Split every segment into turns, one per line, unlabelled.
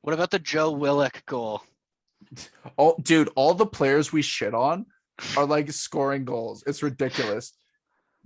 What about the Joe Willock goal?
Oh, dude, all the players we shit on are like scoring goals. It's ridiculous.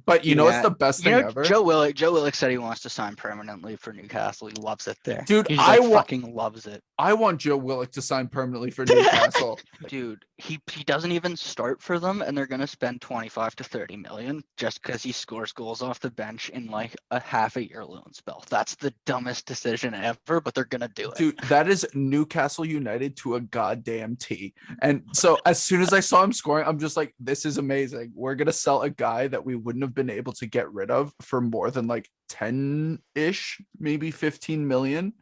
But you know what's
Yeah,
the best thing ever?
Joe Willock said he wants to sign permanently for Newcastle. He loves it there.
Dude,
He's like fucking loves it.
I want Joe Willock to sign permanently for Newcastle.
Dude, he doesn't even start for them, and they're gonna spend 25 to 30 million just because he scores goals off the bench in like a half a year loan spell. That's the dumbest decision ever, but they're gonna do it.
Dude, that is Newcastle United to a goddamn T. And so as soon as I saw him scoring, I'm just like, this is amazing. We're gonna sell a guy that we wouldn't have been able to get rid of for more than like 10-ish, maybe 15 million.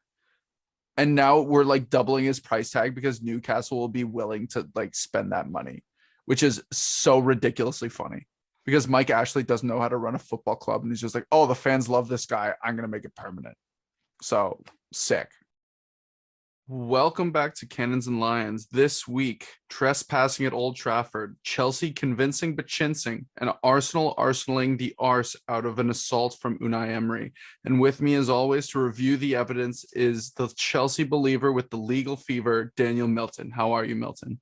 And now we're like doubling his price tag because Newcastle will be willing to like spend that money, which is so ridiculously funny because Mike Ashley doesn't know how to run a football club. And he's just like, oh, the fans love this guy. I'm going to make it permanent. So sick. Welcome back to Cannons and Lions. This week, trespassing at Old Trafford, Chelsea convincing but chincing, and Arsenal arsenaling the arse out of an assault from Unai Emery. And with me, as always, to review the evidence is the Chelsea believer with the legal fever, Daniel Milton. How are you, Milton?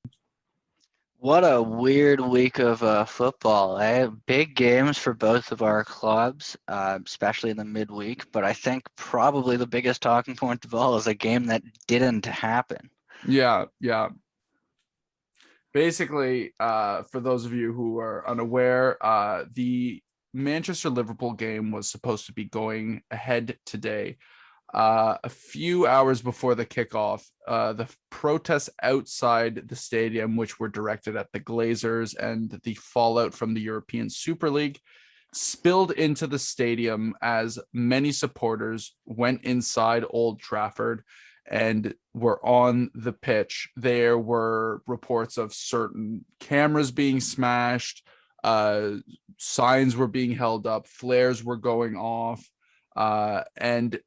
What a weird week of football, eh? Big games for both of our clubs, especially in the midweek. But I think probably the biggest talking point of all is a game that didn't happen.
Yeah. Basically, for those of you who are unaware, the Manchester-Liverpool game was supposed to be going ahead today. A few hours before the kickoff, the protests outside the stadium, which were directed at the Glazers and the fallout from the European Super League, spilled into the stadium as many supporters went inside Old Trafford and were on the pitch. There were reports of certain cameras being smashed, signs were being held up, flares were going off, and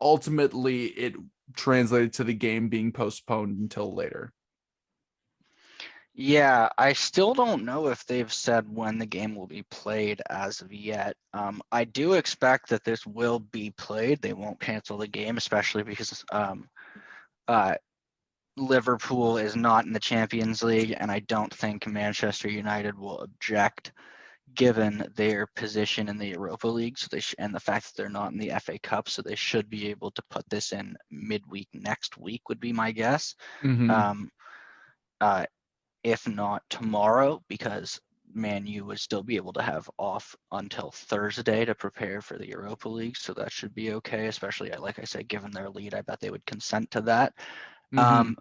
ultimately it translated to the game being postponed until later.
Yeah, I still don't know if they've said when the game will be played as of yet. I do expect that this will be played. They won't cancel the game, especially because Liverpool is not in the Champions League, and I don't think Manchester United will object given their position in the Europa League, so and the fact that they're not in the FA Cup, so they should be able to put this in midweek next week would be my guess.
Mm-hmm.
If not tomorrow, because Man U would still be able to have off until Thursday to prepare for the Europa League, so that should be okay, especially, like I said, given their lead, I bet they would consent to that.
Mm-hmm.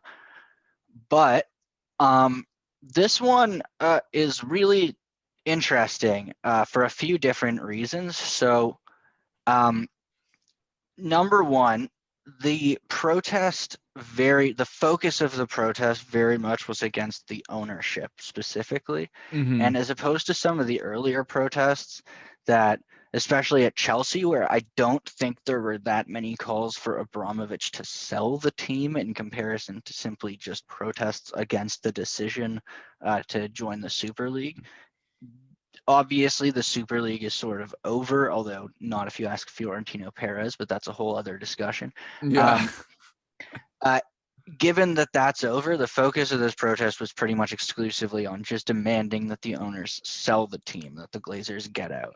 But this one is really interesting for a few different reasons. So number one, the focus of the protest very much was against the ownership specifically.
Mm-hmm.
And as opposed to some of the earlier protests that, especially at Chelsea, where I don't think there were that many calls for Abramovich to sell the team in comparison to simply just protests against the decision to join the Super League. Obviously, the Super League is sort of over, although not if you ask Florentino Perez, but that's a whole other discussion.
Yeah.
Given that that's over, the focus of this protest was pretty much exclusively on just demanding that the owners sell the team, that the Glazers get out.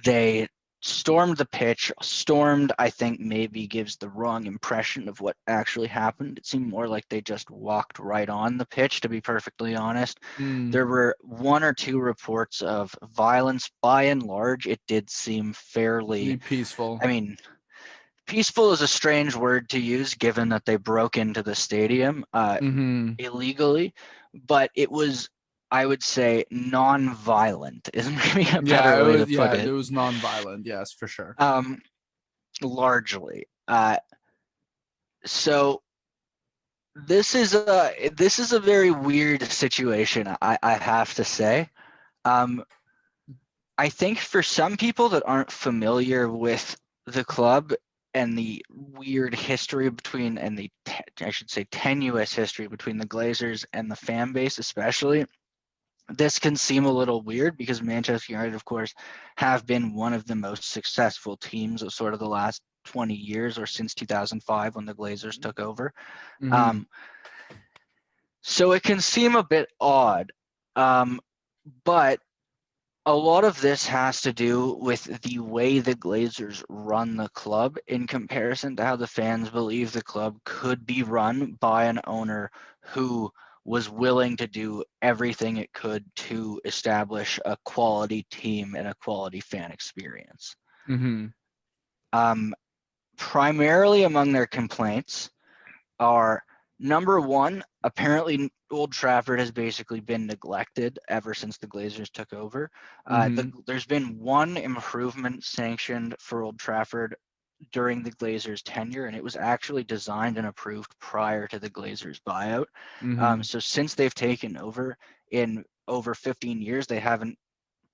They stormed the pitch. Stormed, I think, maybe gives the wrong impression of what actually happened. It seemed more like they just walked right on the pitch, to be perfectly honest. There were one or two reports of violence. By and large, it did seem fairly
peaceful.
I mean, peaceful is a strange word to use given that they broke into the stadium illegally, but it was, I would say, non-violent is maybe a better way to put it.
It was non-violent, yes, for sure.
Largely. So this is a very weird situation, I have to say. I think for some people that aren't familiar with the club and the weird history between, and the I should say tenuous history between the Glazers and the fan base especially, this can seem a little weird because Manchester United, of course, have been one of the most successful teams of sort of the last 20 years, or since 2005 when the Glazers took over.
Mhm.
So it can seem a bit odd, but a lot of this has to do with the way the Glazers run the club in comparison to how the fans believe the club could be run by an owner who was willing to do everything it could to establish a quality team and a quality fan experience.
Mhm.
Primarily among their complaints are, number one, apparently Old Trafford has basically been neglected ever since the Glazers took over.
Mhm.
There's been one improvement sanctioned for Old Trafford during the Glazers' tenure, and it was actually designed and approved prior to the Glazers' buyout.
Mhm.
So since they've taken over in over 15 years, they haven't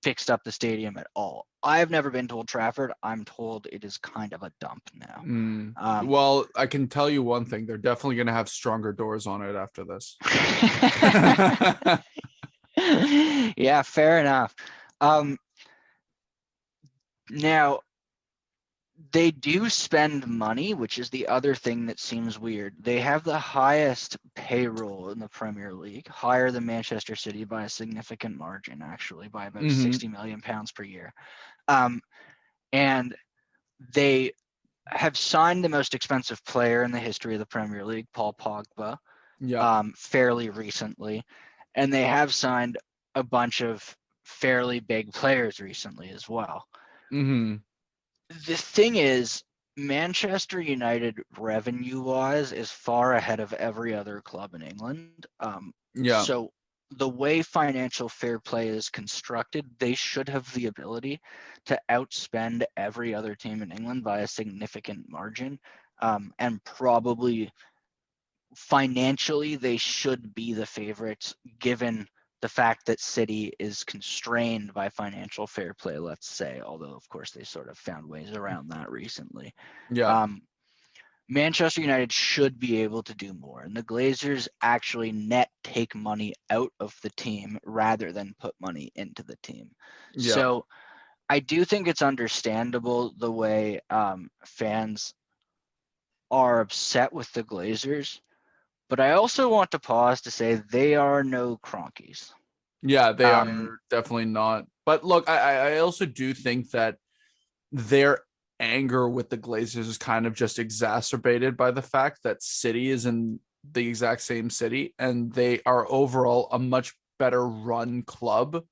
fixed up the stadium at all. I've never been to Old Trafford. I'm told it is kind of a dump now.
Mm.
Um,
Well, I can tell you one thing: they're definitely going to have stronger doors on it after this.
Yeah, fair enough. Now, they do spend money, which is the other thing that seems weird. They have the highest payroll in the Premier League, higher than Manchester City by a significant margin, actually, by about
Mhm.
60 million pounds per year. And they have signed the most expensive player in the history of the Premier League, Paul Pogba,
Yeah.
fairly recently. And they have signed a bunch of fairly big players recently as well.
Mhm.
The thing is, Manchester United revenue-wise is far ahead of every other club in England.
Yeah.
So the way financial fair play is constructed, they should have the ability to outspend every other team in England by a significant margin, and probably financially they should be the favorites given the fact that City is constrained by financial fair play, let's say, although of course they sort of found ways around that recently.
Yeah.
um, Manchester United should be able to do more, and the Glazers actually net take money out of the team rather than put money into the team.
Yeah.
So I do think it's understandable the way fans are upset with the Glazers. But I also want to pause to say they are no Cronkies.
Yeah, they
Um,
are definitely not. But look, I also do think that their anger with the Glazers is kind of just exacerbated by the fact that City is in the exact same city and they are overall a much better run club.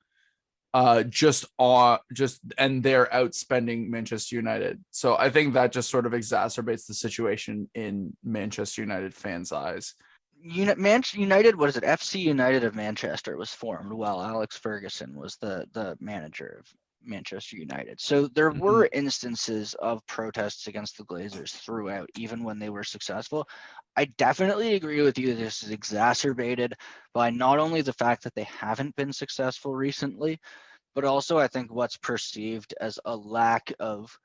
And they're outspending Manchester United. So I think that just sort of exacerbates the situation in Manchester United fans' eyes.
United, what is it? FC United of Manchester was formed while Alex Ferguson was the manager of Manchester United. So there
Mhm.
were instances of protests against the Glazers throughout, even when they were successful. I definitely agree with you that this is exacerbated by not only the fact that they haven't been successful recently, but also I think what's perceived as a lack of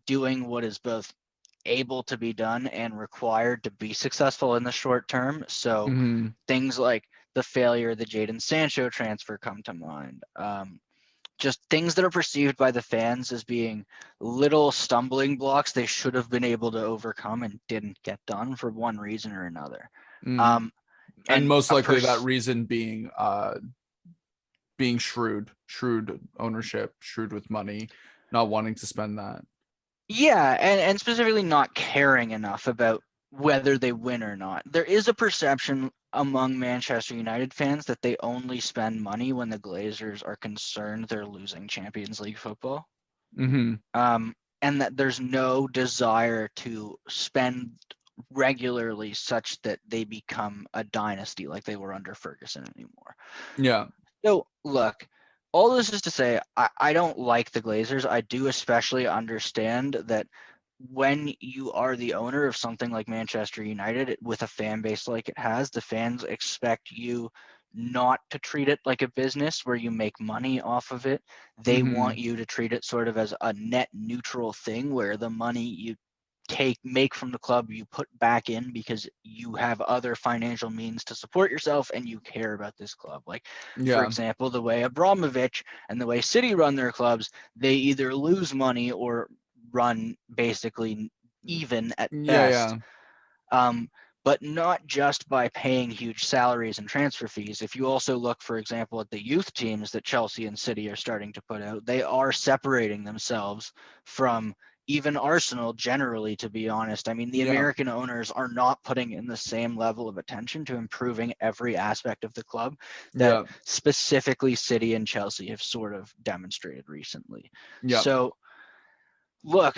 doing what is both able to be done and required to be successful in the short term. So
Mhm.
things like the failure of the Jadon Sancho transfer come to mind. Just things that are perceived by the fans as being little stumbling blocks they should have been able to overcome and didn't get done for one reason or another.
Mhm.
Um,
And
and
most
a
likely that
person,
reason being shrewd ownership, shrewd with money, not wanting to spend that.
yeah, and specifically not caring enough about whether they win or not. There is a perception among Manchester United fans that they only spend money when the Glazers are concerned they're losing Champions League football.
Mhm.
And that there's no desire to spend regularly such that they become a dynasty like they were under Ferguson anymore.
Yeah.
So look, all this is to say, I don't like the Glazers. I do especially understand that when you are the owner of something like Manchester United with a fan base like it has, the fans expect you not to treat it like a business where you make money off of it. They want
Mhm.
you to treat it sort of as a net neutral thing where the money you make from the club you put back in because you have other financial means to support yourself and you care about this club. Like, for
Yeah.
example, the way Abramovich and the way City run their clubs, they either lose money or run basically even at
Yeah,
best.
yeah.
But not just by paying huge salaries and transfer fees. If you also look, for example, at the youth teams that Chelsea and City are starting to put out, they are separating themselves from even Arsenal generally, to be honest. I mean, the
Yeah.
American owners are not putting in the same level of attention to improving every aspect of the club that
Yeah.
specifically City and Chelsea have sort of demonstrated recently.
Yeah.
So look,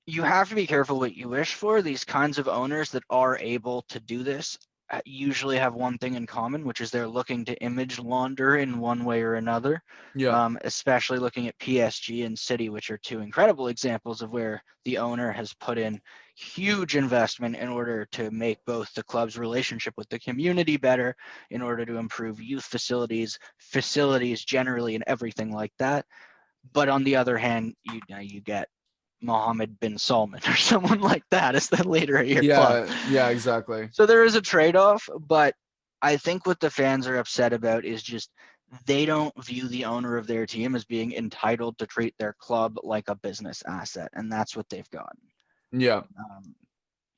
you have to be careful what you wish for. These kinds of owners that are able to do this usually have one thing in common, which is they're looking to image launder in one way or another.
Yeah.
Especially looking at PSG and City, which are two incredible examples of where the owner has put in huge investment in order to make both the club's relationship with the community better, in order to improve youth facilities generally, and everything like that. But on the other hand, you get Mohammed bin Salman or someone like that as the leader of your club.
Yeah. Yeah, exactly.
So there is a trade-off, but I think what the fans are upset about is just they don't view the owner of their team as being entitled to treat their club like a business asset, and that's what they've gotten.
Yeah.
Um,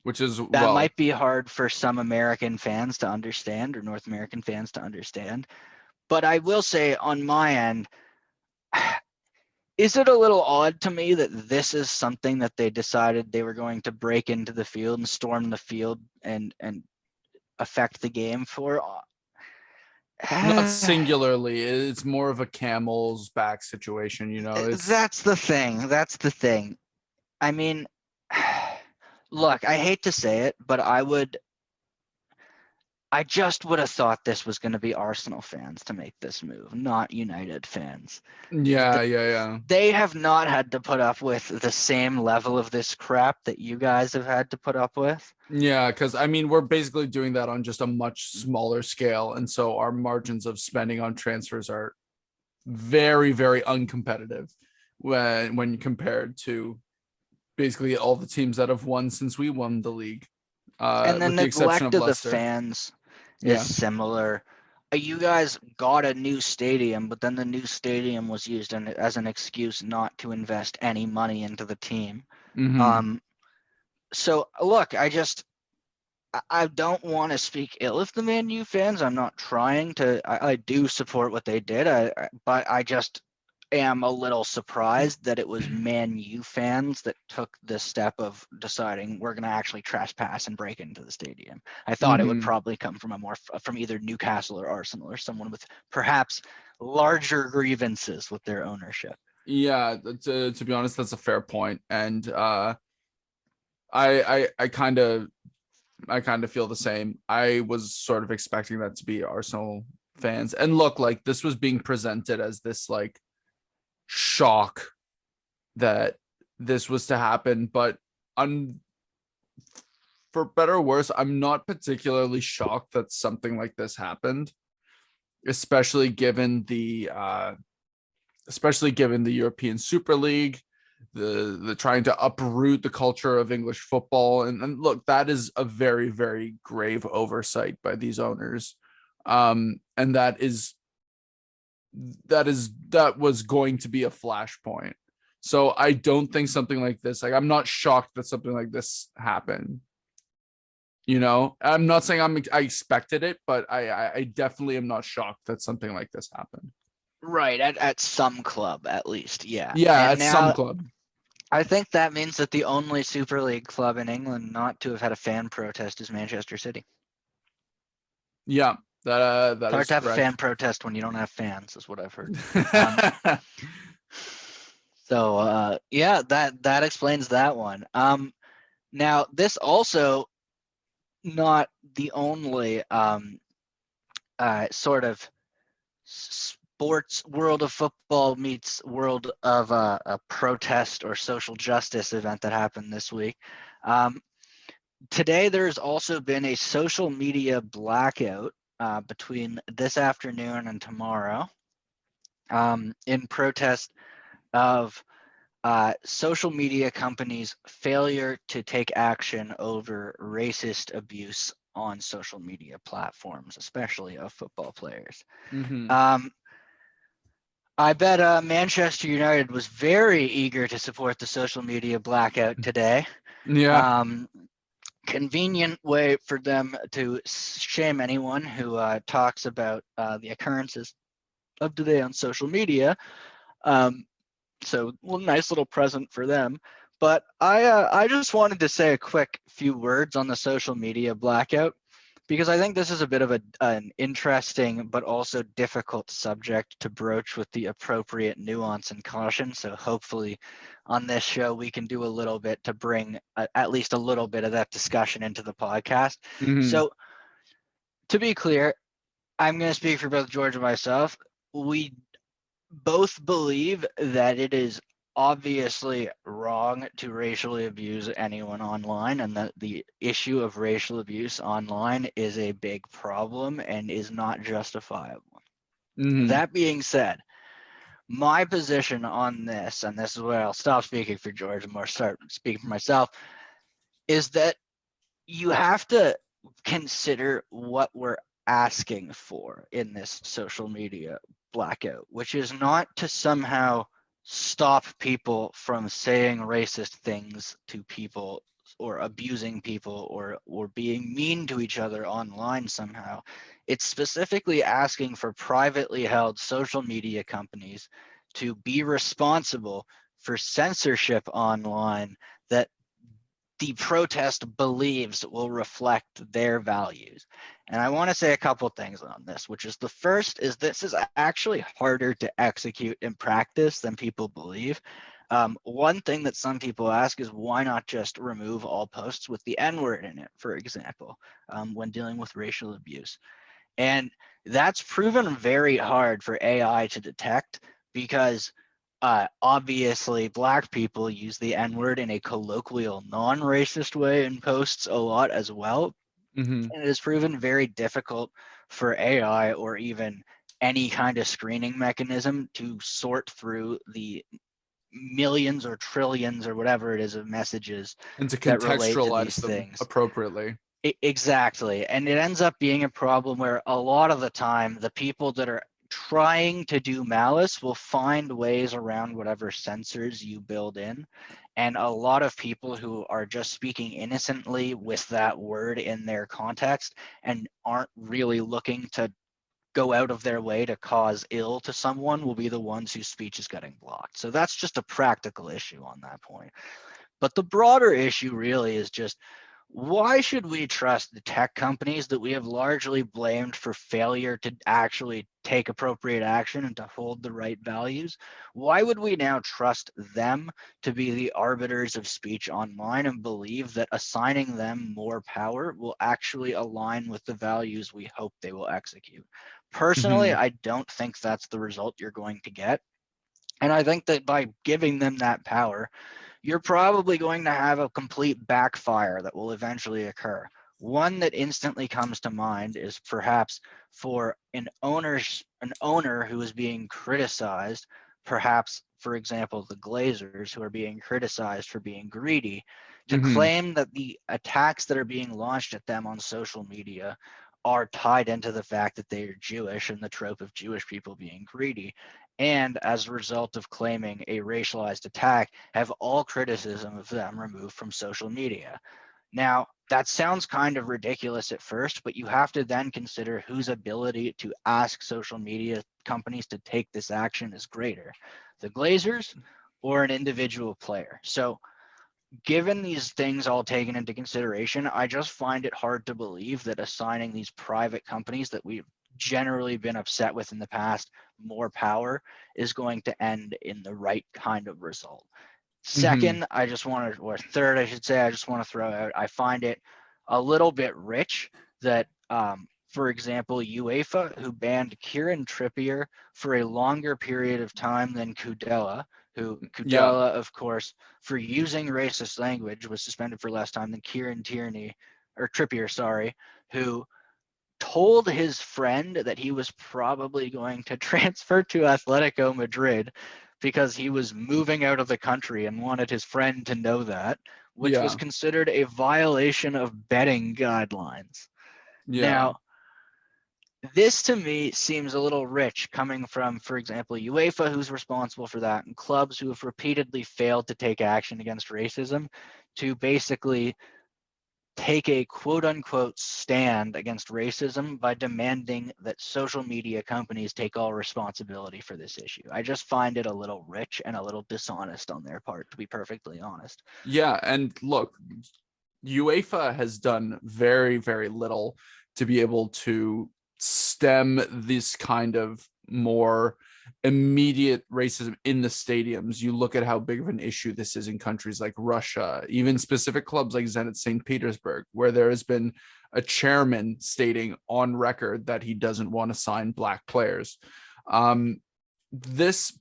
Which is,
that
well,
might be hard for some American fans to understand or North American fans to understand, but I will say on my end, is it a little odd to me that this is something that they decided they were going to break into the field and storm the field and affect the game for?
not singularly. It's more of a camel's back situation, it's
That's the thing. That's the thing. I mean, look, I hate to say it, but I just would have thought this was going to be Arsenal fans to make this move, not United fans.
yeah, yeah, yeah.
They have not had to put up with the same level of this crap that you guys have had to put up with.
Yeah, because I mean, we're basically doing that on just a much smaller scale. And so our margins of spending on transfers are very, very uncompetitive when compared to basically all the teams that have won since we won the league,
And the
with the exception
neglect
of
of the
Leicester.
fans is
Yeah.
similar. You guys got a new stadium, but then the new stadium was used as an excuse not to invest any money into the team.
Mm-hmm.
Um, so look, I don't want to speak ill of the Man U fans. I'm not trying to. I do support what they did, but I just am a little surprised that it was Man U fans that took the step of deciding we're going to actually trespass and break into the stadium. I thought it would
Mm-hmm.
probably come from either Newcastle or Arsenal or someone with perhaps larger grievances with their ownership.
Yeah, to be honest, that's a fair point. And I kind of feel the same. I was sort of expecting that to be Arsenal fans. And look, like this was being presented as this like shock that this was to happen, but I'm for better or worse, I'm not particularly shocked that something like this happened, especially given the European Super League, the trying to uproot the culture of English football. And look, that is a very, very grave oversight by these owners. And that was going to be a flashpoint. So I don't think something like this, like I'm not shocked that something like this happened. I'm not saying I expected it, but I definitely am not shocked that something like this happened.
Right, at some club at least, yeah.
Yeah,
And
at some
now
club.
I think that means that the only Super League club in England not to have had a fan protest is Manchester City.
Yeah,
It's
that
hard
is
to have a fan
correct.
protest when you don't have fans, is what I've heard. Um, so yeah, that explains that one. Now this also not the only sort of sports world of football meets world of a protest or social justice event that happened this week. Today, there's also been a social media blackout between this afternoon and tomorrow in protest of social media companies' failure to take action over racist abuse on social media platforms, especially of football players.
Mm-hmm.
Um, I bet Manchester United was very eager to support the social media blackout today.
Yeah.
Um, Convenient way for them to shame anyone who talks about the occurrences of today on social media. Um, so, well, nice little present for them. But I just wanted to say a quick few words on the social media blackout because I think this is a bit of an interesting but also difficult subject to broach with the appropriate nuance and caution. So hopefully on this show we can do a little bit to bring at least a little bit of that discussion into the podcast.
Hmm.
So to be clear, I'm going to speak for both George and myself. We both believe that it is obviously wrong to racially abuse anyone online, and that the issue of racial abuse online is a big problem and is not justifiable.
Hmm.
That being said, my position on this, and this is where I'll stop speaking for George and more start speaking for myself, is that you have to consider what we're asking for in this social media blackout, which is not to somehow stop people from saying racist things to people or abusing people or being mean to each other online somehow. It's specifically asking for privately held social media companies to be responsible for censorship online that the protest believes will reflect their values. And I want to say a couple things on this, which is the first is this is actually harder to execute in practice than people believe. One thing that some people ask is why not just remove all posts with the N word in it, for example, when dealing with racial abuse. And that's proven very hard for AI to detect because obviously Black people use the N word in a colloquial, non racist way in posts a lot as well.
Hmm.
And it has proven very difficult for AI or even any kind of screening mechanism to sort through the millions or trillions or whatever it is of messages
And to
that relate to
contextualize
these
them
things.
appropriately.
Exactly. And it ends up being a problem where a lot of the time the people that are trying to do malice will find ways around whatever censors you build in. And a lot of people who are just speaking innocently with that word in their context and aren't really looking to go out of their way to cause ill to someone will be the ones whose speech is getting blocked. So that's just a practical issue on that point. But the broader issue really is just why should we trust the tech companies that we have largely blamed for failure to actually take appropriate action and to hold the right values? Why would we now trust them to be the arbiters of speech online and believe that assigning them more power will actually align with the values we hope they will execute? Personally,
Hmm.
I don't think that's the result you're going to get. And I think that by giving them that power, you're probably going to have a complete backfire that will eventually occur. One that instantly comes to mind is perhaps for an owner who is being criticized, perhaps for example the Glazers who are being criticized for being greedy, to
Hmm.
claim that the attacks that are being launched at them on social media are tied into the fact that they are Jewish and the trope of Jewish people being greedy, and as a result of claiming a racialized attack, have all criticism of them removed from social media. Now, that sounds kind of ridiculous at first, but you have to then consider whose ability to ask social media companies to take this action is greater, the Glazers or an individual player. So, given these things all taken into consideration, I just find it hard to believe that assigning these private companies that we've generally been upset with in the past more power is going to end in the right kind of result.
Hmm.
Second, I just want to, or third, I should say, I just want to throw out, I find it a little bit rich that, for example, UEFA, who banned Kieran Trippier for a longer period of time than
Yeah.
Kudela, of course, for using racist language, was suspended for less time than Kieran Tierney, or Trippier, sorry, who told his friend that he was probably going to transfer to Atletico Madrid because he was moving out of the country and wanted his friend to know that, which was
Yeah.
considered a violation of betting guidelines.
Yeah.
Now, This to me seems a little rich coming from, for example, UEFA, who's responsible for that, and clubs who have repeatedly failed to take action against racism, to basically take a quote unquote stand against racism by demanding that social media companies take all responsibility for this issue. I just find it a little rich and a little dishonest on their part, to be perfectly honest.
Yeah, and look, UEFA has done very, very little to be able to stem this kind of more immediate racism in the stadiums. You look at how big of an issue this is in countries like Russia, even specific clubs like Zenit St. Petersburg, where there has been a chairman stating on record that he doesn't want to sign black players. This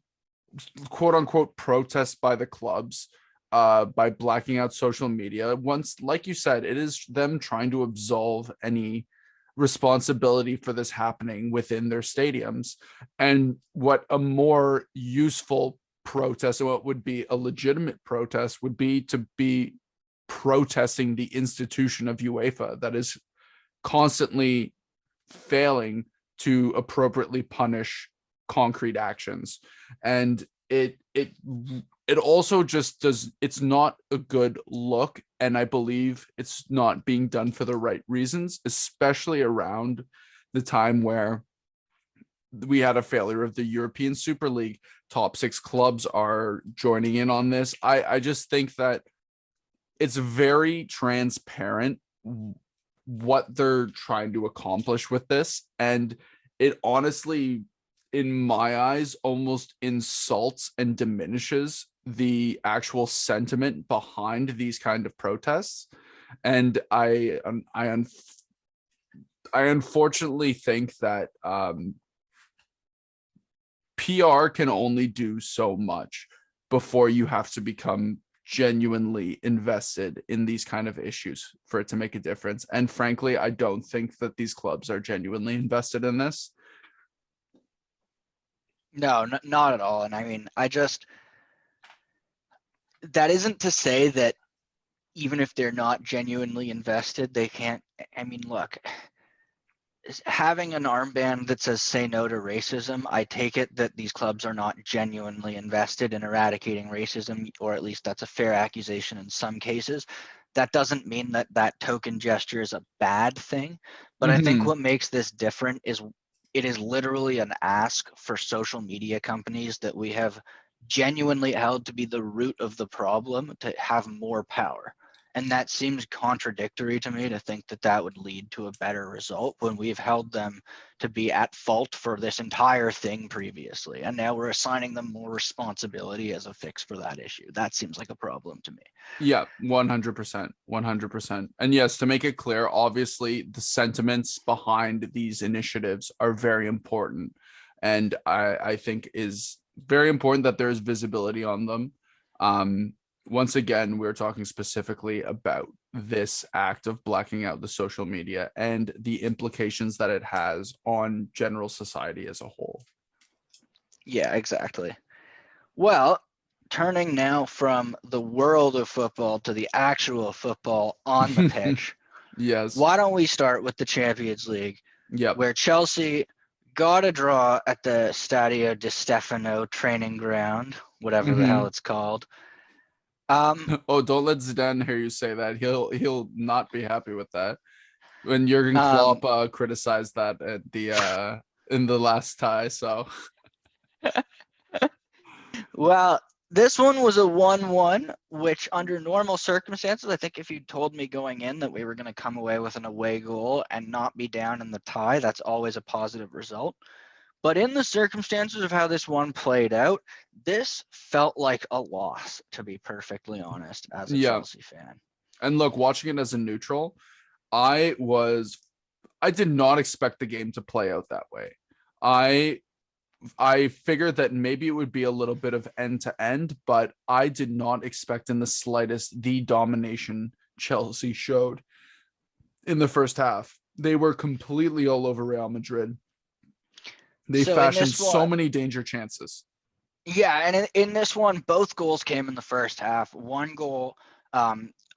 quote unquote protest by the clubs, by blacking out social media, once, like you said, it is them trying to absolve any responsibility for this happening within their stadiums. And what a more useful protest, and what would be a legitimate protest, would be to be protesting the institution of UEFA that is constantly failing to appropriately punish concrete actions. And it also just does, it's not a good look, and I believe it's not being done for the right reasons, especially around the time where we had a failure of the European Super League. Top six clubs are joining in on this. I just think that it's very transparent what they're trying to accomplish with this, and it honestly, in my eyes, almost insults and diminishes the actual sentiment behind these kind of protests. And I unfortunately think that PR can only do so much before you have to become genuinely invested in these kind of issues for it to make a difference. And frankly, I don't think that these clubs are genuinely invested in this.
No, not at all. And I mean, that isn't to say that even if they're not genuinely invested, they can't. I mean, look, having an armband that says "say no to racism," I take it that these clubs are not genuinely invested in eradicating racism, or at least that's a fair accusation in some cases. That doesn't mean that that token gesture is a bad thing, but I think what makes this different is it is literally an ask for social media companies that we have genuinely held to be the root of the problem to have more power. And that seems contradictory to me, to think that that would lead to a better result when we've held them to be at fault for this entire thing previously. And now we're assigning them more responsibility as a fix for that issue. That seems like a problem to me.
Yeah, 100%. 100%. And yes, to make it clear, obviously the sentiments behind these initiatives are very important. And I think is very important that there is visibility on them. Once again, we're talking specifically about this act of blacking out the social media and the implications that it has on general society as a whole.
Yeah, exactly. Well, turning now from the world of football to the actual football on the pitch,
Yes.
why don't we start with the Champions League,
Yep.
where Chelsea got a draw at the Stadio di Stefano training ground, whatever the hell it's called.
Oh, don't let Zidane hear you say that. He'll not be happy with that. When Jurgen Klopp criticized that at the in the last tie. So
Well, this one was a 1-1, which under normal circumstances, I think if you told me going in that we were going to come away with an away goal and not be down in the tie, that's always a positive result. But in the circumstances of how this one played out, this felt like a loss, to be perfectly honest, as a
yeah.
Chelsea fan.
And look, watching it as a neutral, I did not expect the game to play out that way. I figured that maybe it would be a little bit of end to end, but I did not expect in the slightest the domination Chelsea showed in the first half. They were completely all over Real Madrid. They
So in
fashioned
this
so
one,
many danger chances.
yeah, and in this one, both goals came in the first half. One goal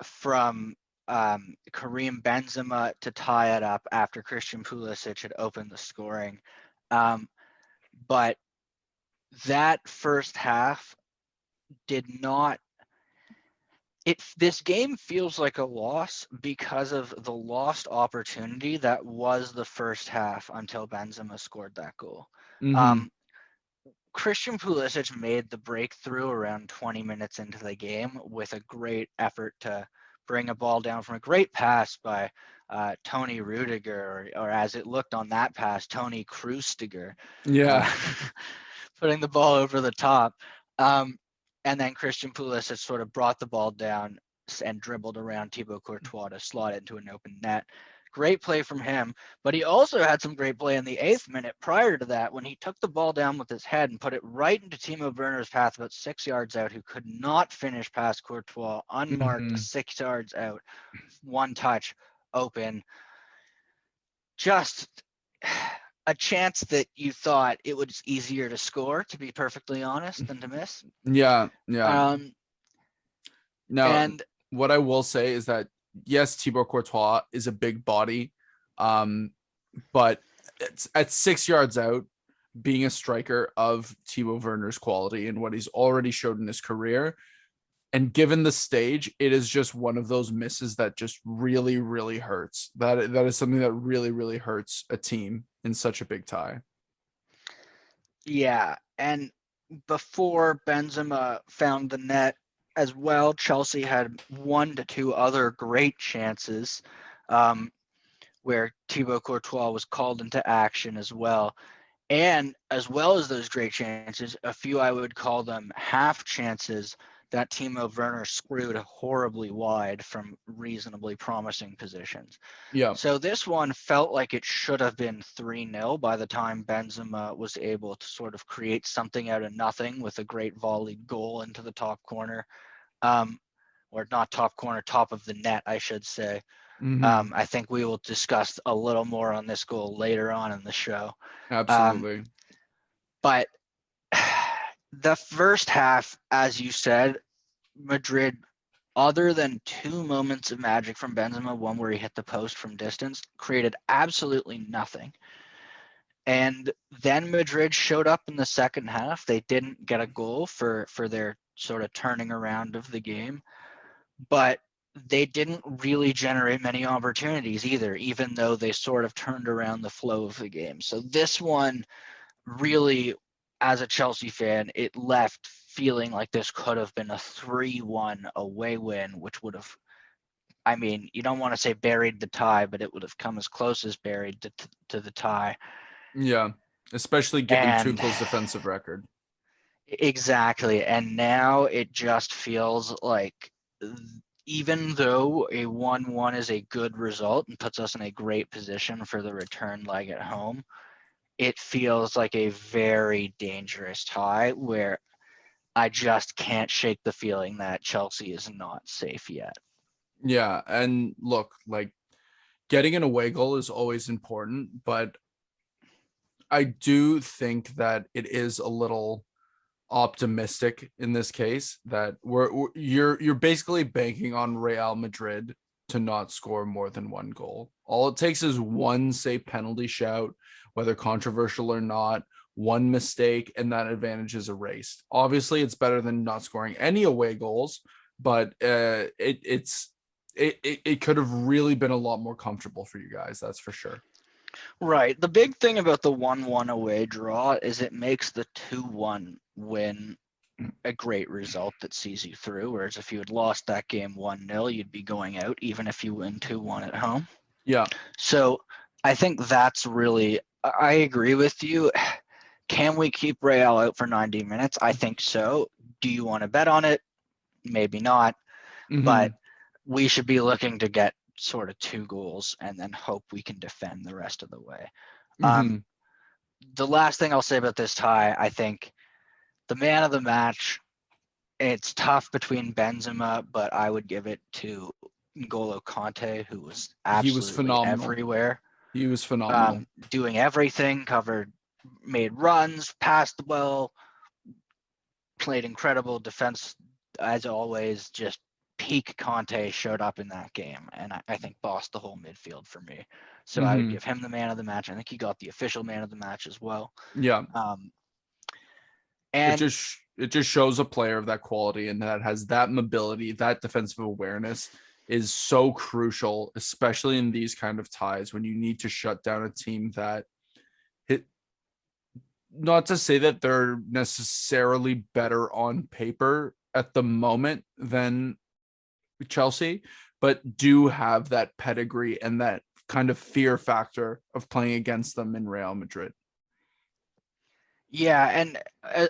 from Karim Benzema to tie it up after Christian Pulisic had opened the scoring. But that first half did not this game feels like a loss because of the lost opportunity that was the first half until Benzema scored that goal.
Mm-hmm.
Christian Pulisic made the breakthrough around 20 minutes into the game with a great effort to bring a ball down from a great pass by Tony Rudiger, or as it looked on that pass, Tony Krustiger,
Yeah.
putting the ball over the top. And then Christian Pulisic sort of brought the ball down and dribbled around Thibaut Courtois to slot it into an open net. Great play from him, but he also had some great play in the 8th minute prior to that when he took the ball down with his head and put it right into Timo Werner's path about 6 yards out, who could not finish past Courtois, unmarked,
Mm-hmm.
6 yards out, one touch, open. Just a chance that you thought it was easier to score, to be perfectly honest, than to miss.
Yeah. Yeah.
Um,
Now,
and
what I will say is that yes, Thibaut Courtois is a big body, but it's at 6 yards out, being a striker of Timo Werner's quality and what he's already showed in his career, and given the stage, it is just one of those misses that just really, really hurts. That is something that really, really hurts a team in such a big tie.
yeah, and before Benzema found the net as well, Chelsea had 1 to 2 other great chances, where Thibaut Courtois was called into action as well. And as well as those great chances, a few I would call them half chances that Timo Werner screwed horribly wide from reasonably promising positions.
Yeah.
So this one felt like it should have been 3-0 by the time Benzema was able to sort of create something out of nothing with a great volleyed goal into the top corner. Or not top corner, top of the net, I should say.
Mm-hmm.
I think we will discuss a little more on this goal later on in the show.
Absolutely.
But the first half, as you said, Madrid, other than 2 moments of magic from Benzema, one where he hit the post from distance, created absolutely nothing. And then Madrid showed up in the second half. They didn't get a goal for their sort of turning around of the game, but they didn't really generate many opportunities either, even though they sort of turned around the flow of the game. So this one really, as a Chelsea fan, it left feeling like this could have been a 3-1 away win, which would have, I mean, you don't want to say buried the tie, but it would have come as close as buried to the tie.
Yeah. Especially given
And
Tuchel's defensive record.
exactly. And now it just feels like, even though a 1-1 is a good result and puts us in a great position for the return leg at home, it feels like a very dangerous tie where I just can't shake the feeling that Chelsea is not safe yet.
Yeah. And look, like getting an away goal is always important, but I do think that it is a little optimistic in this case that you're basically banking on Real Madrid to not score more than one goal. All it takes is one, say, penalty shout, whether controversial or not, one mistake, and that advantage is erased. Obviously, it's better than not scoring any away goals, but it could have really been a lot more comfortable for you guys. That's for sure.
Right. The big thing about the 1-1 away draw is it makes the 2-1 win a great result that sees you through. Whereas if you had lost that game 1-0, you'd be going out, even if you win 2-1 at home.
Yeah.
So I think that's really, I agree with you. Can we keep Real out for 90 minutes? I think so. Do you want to bet on it? Maybe not. But
Mm-hmm.
we should be looking to get sort of 2 goals and then hope we can defend the rest of the way.
Mm-hmm.
The last thing I'll say about this tie, I think the man of the match, it's tough between Benzema, but I would give it to N'Golo Kante, who was
He was
absolutely
phenomenal.
everywhere,
He was phenomenal.
doing everything, made runs, passed well, played incredible defense as always, just peak Conte showed up in that game, and I think bossed the whole midfield for me. So I would
Mm-hmm.
give him the man of the match. I think he got the official man of the match as well.
Yeah. It
And
just shows a player of that quality and that has that mobility, that defensive awareness is so crucial, especially in these kind of ties when you need to shut down a team that hit. Not to say that they're necessarily better on paper at the moment than Chelsea, but do have that pedigree and that kind of fear factor of playing against them in Real Madrid.
yeah, and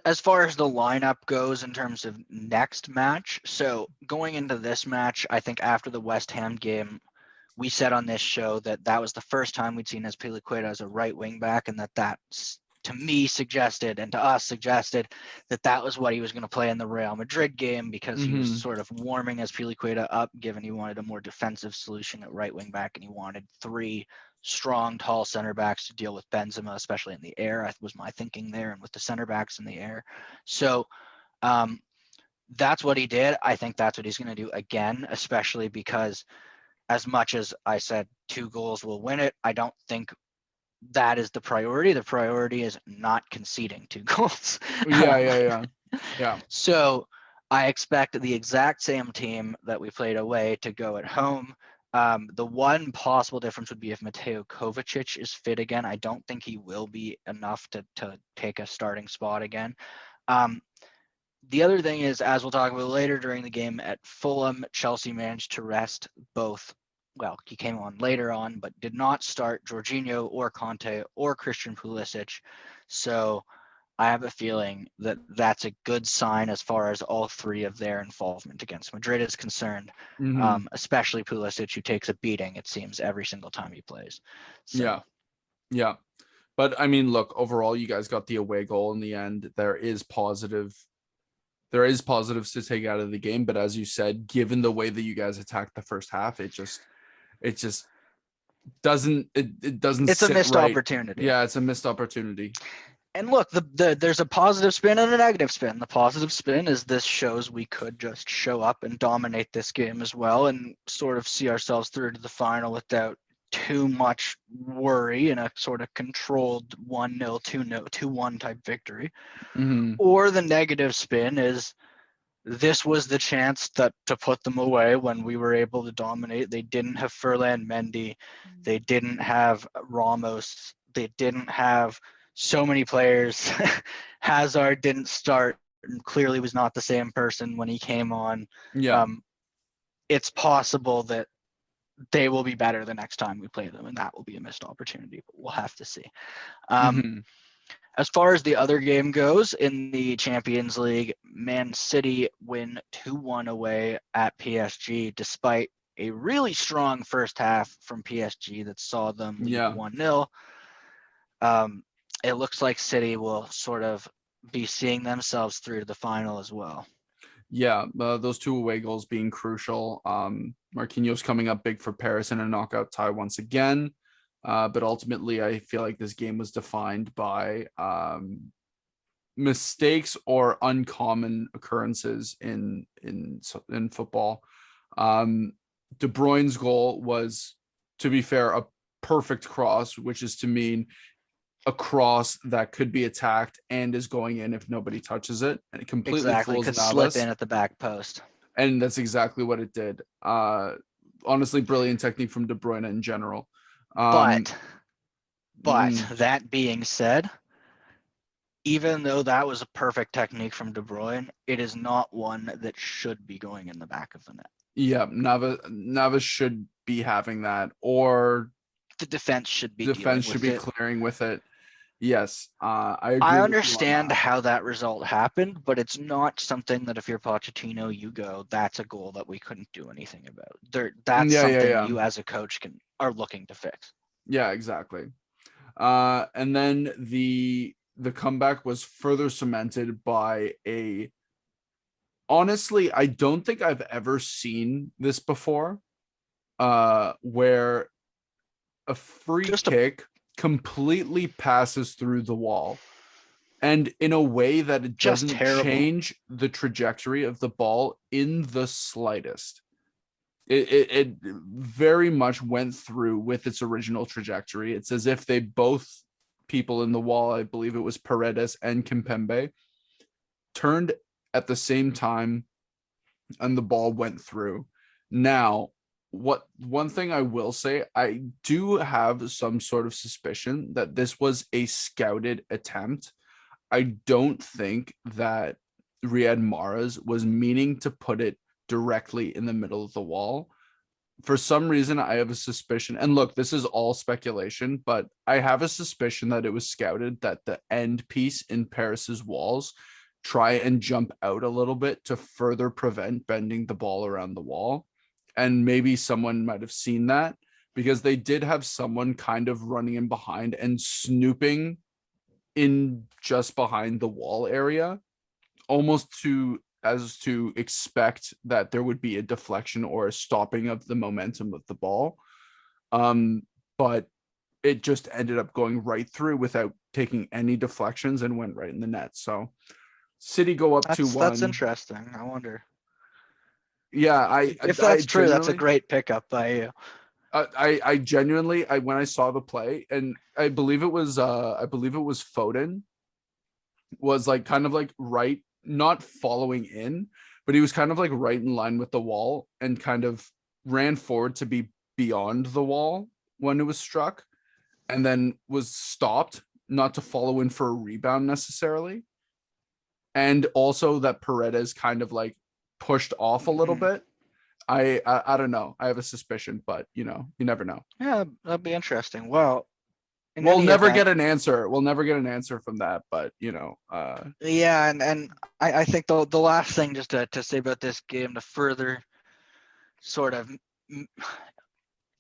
as far as the lineup goes in terms of next match, so going into this match, I think after the West Ham game, we said on this show that that was the first time we'd seen Azpilicueta as a right wing back, and that's to me suggested and to us suggested that that was what he was going to play in the Real Madrid game, because he was
Mm-hmm.
sort of warming Azpilicueta up, given he wanted a more defensive solution at right wing back, and he wanted three strong, tall center backs to deal with Benzema, especially in the air. That was my thinking there, and with the center backs in the air. So that's what he did. I think that's what he's going to do again, especially because as much as I said 2 goals will win it, I don't think that is the priority. The priority is not conceding 2 goals.
Yeah.
So I expect the exact same team that we played away to go at home. The one possible difference would be if Mateo Kovacic is fit again. I don't think he will be enough to take a starting spot again. The other thing is, as we'll talk about later during the game at Fulham, Chelsea managed to rest both. Well, he came on later on, but did not start Jorginho or Conte or Christian Pulisic. So I have a feeling that that's a good sign as far as all three of their involvement against Madrid is concerned,
Mm-hmm.
especially Pulisic, who takes a beating, it seems, every single time he plays. So.
Yeah. But I mean, look, overall, you guys got the away goal in the end. There is positives to take out of the game, but as you said, given the way that you guys attacked the first half, it just it doesn't
It's a
sit
missed
right.
opportunity.
Yeah, it's a missed opportunity.
And look, there's a positive spin and a negative spin. The positive spin is this shows we could just show up and dominate this game as well and sort of see ourselves through to the final without too much worry in a sort of controlled 1-0, 2-0, 2-1 type victory.
Mm-hmm.
Or the negative spin is this was the chance to put them away when we were able to dominate. They didn't have Furlan Mendy. They didn't have Ramos. They didn't have so many players. Hazard didn't start and clearly was not the same person when he came on.
Yeah.
It's possible that they will be better the next time we play them, and that will be a missed opportunity, but we'll have to see.
Mm-hmm.
As far as the other game goes in the Champions League, Man City win 2-1 away at PSG, despite a really strong first half from PSG that saw them lead
Yeah.
1-0. It looks like City will sort of be seeing themselves through to the final as well.
Yeah, those 2 away goals being crucial. Marquinhos coming up big for Paris in a knockout tie once again. But ultimately, I feel like this game was defined by mistakes or uncommon occurrences in football. De Bruyne's goal was, to be fair, a perfect cross, which is to mean a cross that could be attacked and is going in if nobody touches it, and it completely
Exactly,
fools
could slip
Navas.
in at the back post.
And that's exactly what it did. Honestly, brilliant technique from De Bruyne in general.
But
Mm,
that being said, even though that was a perfect technique from De Bruyne, it is not one that should be going in the back of the net.
yeah, Navas should be having that, or
The defense should be
defense
dealing
should
with
be
it.
clearing with it. Yes, I
I
agree with you on
understand
that.
how that result happened, but it's not something that if you're Pochettino, you go, that's a goal that we couldn't do anything about. That's something
Yeah,
you as a coach are looking to fix.
yeah, exactly. And then the comeback was further cemented by a. Honestly, I don't think I've ever seen this before. Where a free
Just a
kick completely passes through the wall, and in a way that it
just
doesn't
terrible.
change the trajectory of the ball in the slightest. it very much went through with its original trajectory. It's as if they both people in the wall, I believe it was Paredes and Kimpembe, turned at the same time and the ball went through. Now, one thing I will say, I do have some sort of suspicion that this was a scouted attempt. I don't think that Riyad Mahrez was meaning to put it directly in the middle of the wall. For some reason, I have a suspicion, and look, this is all speculation, but I have a suspicion that it was scouted that the end piece in Paris's walls try and jump out a little bit to further prevent bending the ball around the wall. And maybe someone might have seen that because they did have someone kind of running in behind and snooping in just behind the wall area, almost to expect that there would be a deflection or a stopping of the momentum of the ball. But it just ended up going right through without taking any deflections and went right in the net. So City go up 2-1.
That's interesting. I wonder.
Yeah,
if that's true, that's a great pickup by you.
I genuinely, when I saw the play, and I believe it was Foden was like kind of like right, not following in, but he was kind of like right in line with the wall and kind of ran forward to be beyond the wall when it was struck, and then was stopped, not to follow in for a rebound necessarily. And also that Paredes kind of like pushed off a little bit. I don't know. I have a suspicion, but you never know.
Yeah, that'd be interesting. Well,
we'll never get an answer. We'll never get an answer from that, but
yeah, and I think the last thing just to say about this game to further sort of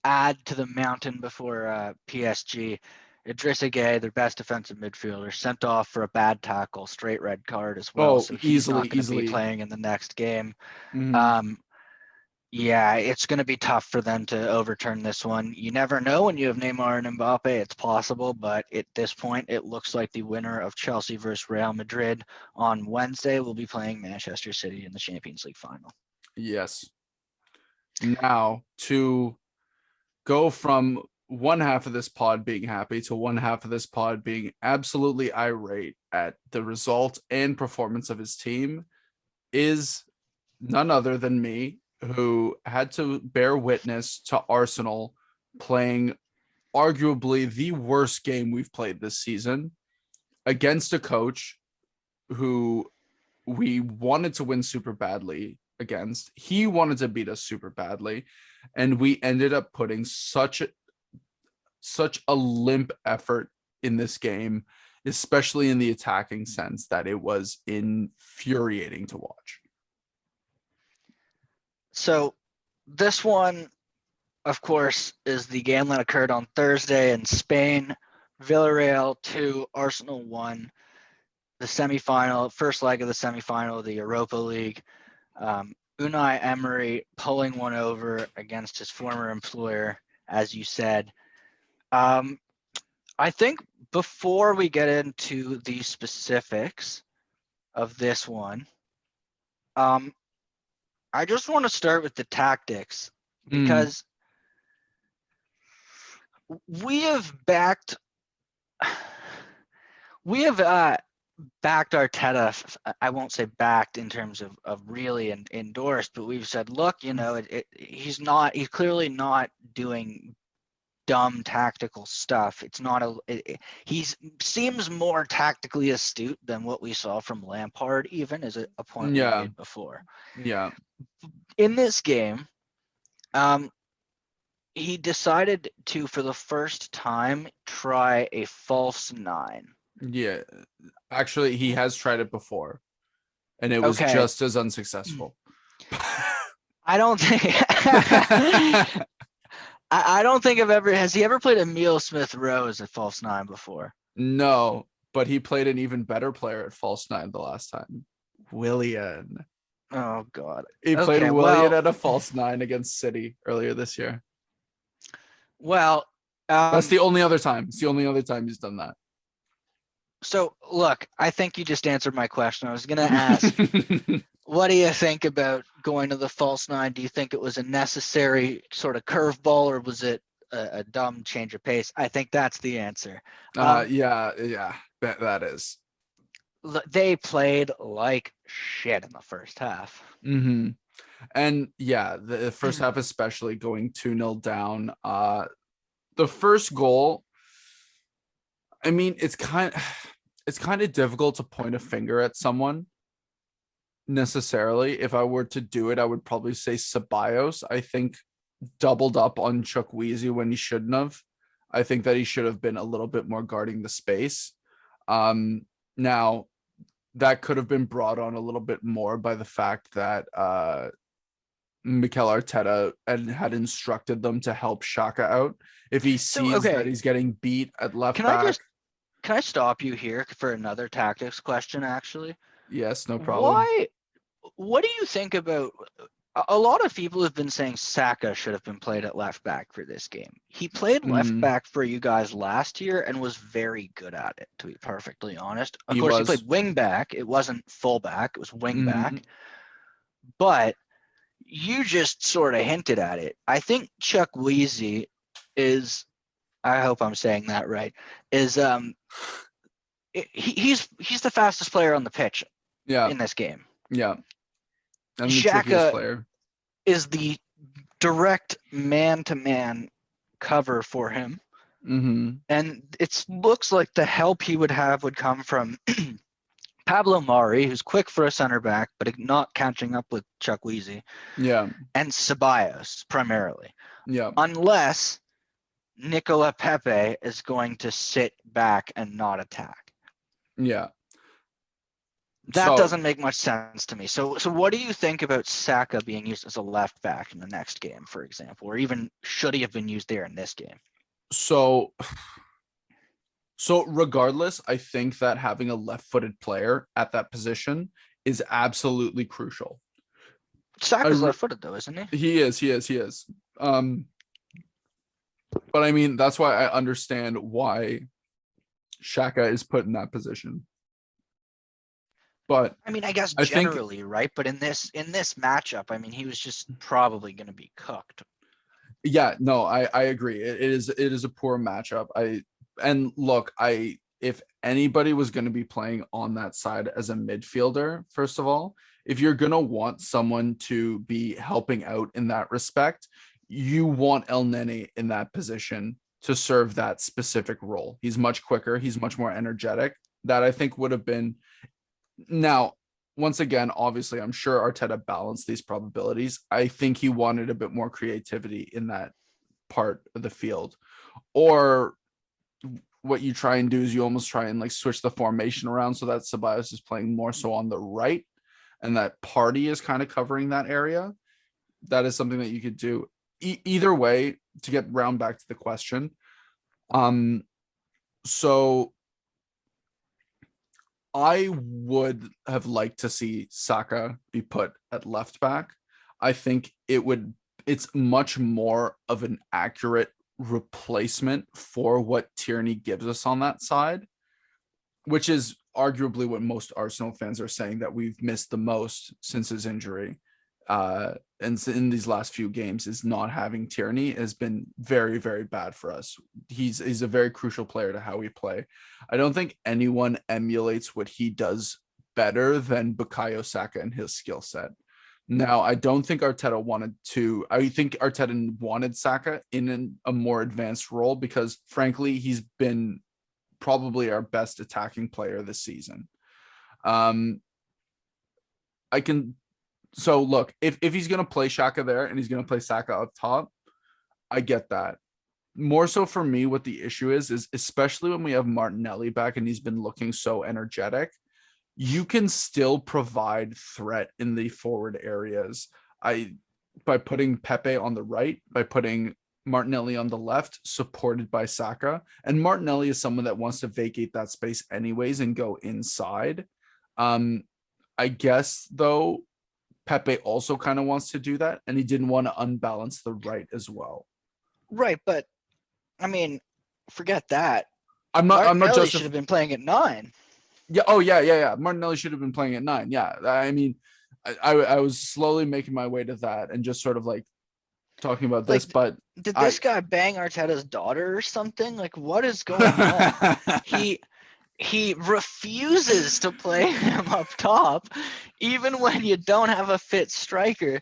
add to the mountain before PSG, Idrissa Gueye, their best defensive midfielder, sent off for a bad tackle, straight red card as well. So he's not going to be playing in the next game.
Mm-hmm.
Yeah, it's going to be tough for them to overturn this one. You never know when you have Neymar and Mbappe. It's possible, but at this point, it looks like the winner of Chelsea versus Real Madrid on Wednesday will be playing Manchester City in the Champions League final.
Yes. Now, to go from one half of this pod being happy to one half of this pod being absolutely irate at the result and performance of his team is none other than me, who had to bear witness to Arsenal playing arguably the worst game we've played this season against a coach who we wanted to win super badly against. He wanted to beat us super badly, and we ended up putting such a limp effort in this game, especially in the attacking sense, that it was infuriating to watch.
So this one, of course, is the game that occurred on Thursday in Spain. Villarreal 2, Arsenal 1. The semifinal, first leg of the semifinal of the Europa League. Unai Emery pulling one over against his former employer, as you said. I think before we get into the specifics of this one, I just want to start with the tactics, because we have backed Arteta. I won't say backed in terms of really endorsed, but we've said, look, he's clearly not doing dumb tactical stuff. It's not he seems more tactically astute than what we saw from Lampard, even, as a point we made before.
Yeah.
In this game, he decided to, for the first time, try a false 9.
Yeah, actually, he has tried it before, and it was just as unsuccessful.
I don't think. I don't think has he ever played Emile Smith-Rowe as a false 9 before?
No, but he played an even better player at false 9 the last time. Willian.
Oh God.
He played Willian at a false 9 against City earlier this year.
Well,
that's the only other time. It's the only other time he's done that.
So look, I think you just answered my question. I was going to ask, What do you think about going to the false nine? Do you think it was a necessary sort of curveball, or was it a dumb change of pace? I think that's the answer.
Yeah, that is.
They played like shit in the first half.
Mm-hmm. And yeah, the first half, especially going 2-0 down. The first goal, I mean, it's kind of difficult to point a finger at someone necessarily. If I were to do it, I would probably say Ceballos. I think doubled up on Chukwueze when he shouldn't have. I think that he should have been a little bit more guarding the space. Now that could have been brought on a little bit more by the fact that Mikel Arteta had instructed them to help Shaka out. If he
So
sees that
okay,
he's getting beat at left
can I
back,
just can I stop you here for another tactics question? Actually,
yes, no problem.
why? What do you think about? A lot of people have been saying Saka should have been played at left back for this game. He played left
Mm,
back for you guys last year and was very good at it, to be perfectly honest. Of
he
course, he played
was.
wing back. It wasn't full back, it was wing
Mm,
back. But you just sort of hinted at it. I think Chuck Weezy is, I hope I'm saying that right, is he's the fastest player on the pitch
yeah,
in this game.
yeah. And the trickiest
Xhaka
player.
is the direct man-to-man cover for him.
Mm-hmm.
And it looks like the help he would have would come from Pablo Mari, who's quick for a center back, but not catching up with Chuck Weezy,
Yeah,
and Ceballos primarily.
yeah,
Unless Nicola Pepe is going to sit back and not attack.
yeah.
That
So
doesn't make much sense to me. So what do you think about Saka being used as a left back in the next game, for example, or even should he have been used there in this game?
so so regardless, I think that having a left-footed player at that position is absolutely crucial. I
Saka's
re-
left-footed though, isn't he?
he is. Um, but I mean that's why I understand why Shaka is put in that position. But
I mean, I guess
I think
generally, right? But in this matchup, I mean, he was just probably going to be cooked.
yeah, no, I agree. It is a poor matchup. And look, I if anybody was going to be playing on that side as a midfielder, first of all, if you're going to want someone to be helping out in that respect, you want El Nene in that position to serve that specific role. He's much quicker, he's much more energetic. That I think would have been now, once again, obviously, I'm sure Arteta balanced these probabilities. I think he wanted a bit more creativity in that part of the field. Or what you try and do is you almost try and like switch the formation around so that Ceballos is playing more so on the right and that Party is kind of covering that area. That is something that you could do. Either way, to get round back to the question. Um, so I would have liked to see Saka be put at left back. I think it's much more of an accurate replacement for what Tierney gives us on that side, which is arguably what most Arsenal fans are saying that we've missed the most since his injury. And in these last few games, is not having Tierney has been very, very bad for us. He's a very crucial player to how we play. I don't think anyone emulates what he does better than Bukayo Saka and his skill set. Now, I don't think Arteta wanted to. I think Arteta wanted Saka in a more advanced role because, frankly, he's been probably our best attacking player this season. Um, I can so look, if he's gonna play Shaka there and he's gonna play Saka up top, I get that. More so for me, what the issue is especially when we have Martinelli back and he's been looking so energetic, you can still provide threat in the forward areas. I by putting Pepe on the right, by putting Martinelli on the left, supported by Saka. And Martinelli is someone that wants to vacate that space anyways and go inside. I guess though, Pepe also kind of wants to do that, and he didn't want to unbalance the right as well.
Right, but I mean, forget that.
I'm not
Martinelli should
justifying.
have been playing at 9.
Yeah. Oh yeah. Martinelli should have been playing at 9. Yeah. I mean, I was slowly making my way to that and just sort of like talking about this,
Like,
but
did
I
this guy bang Arteta's daughter or something? Like, what is going on? He he refuses to play him up top, even when you don't have a fit striker.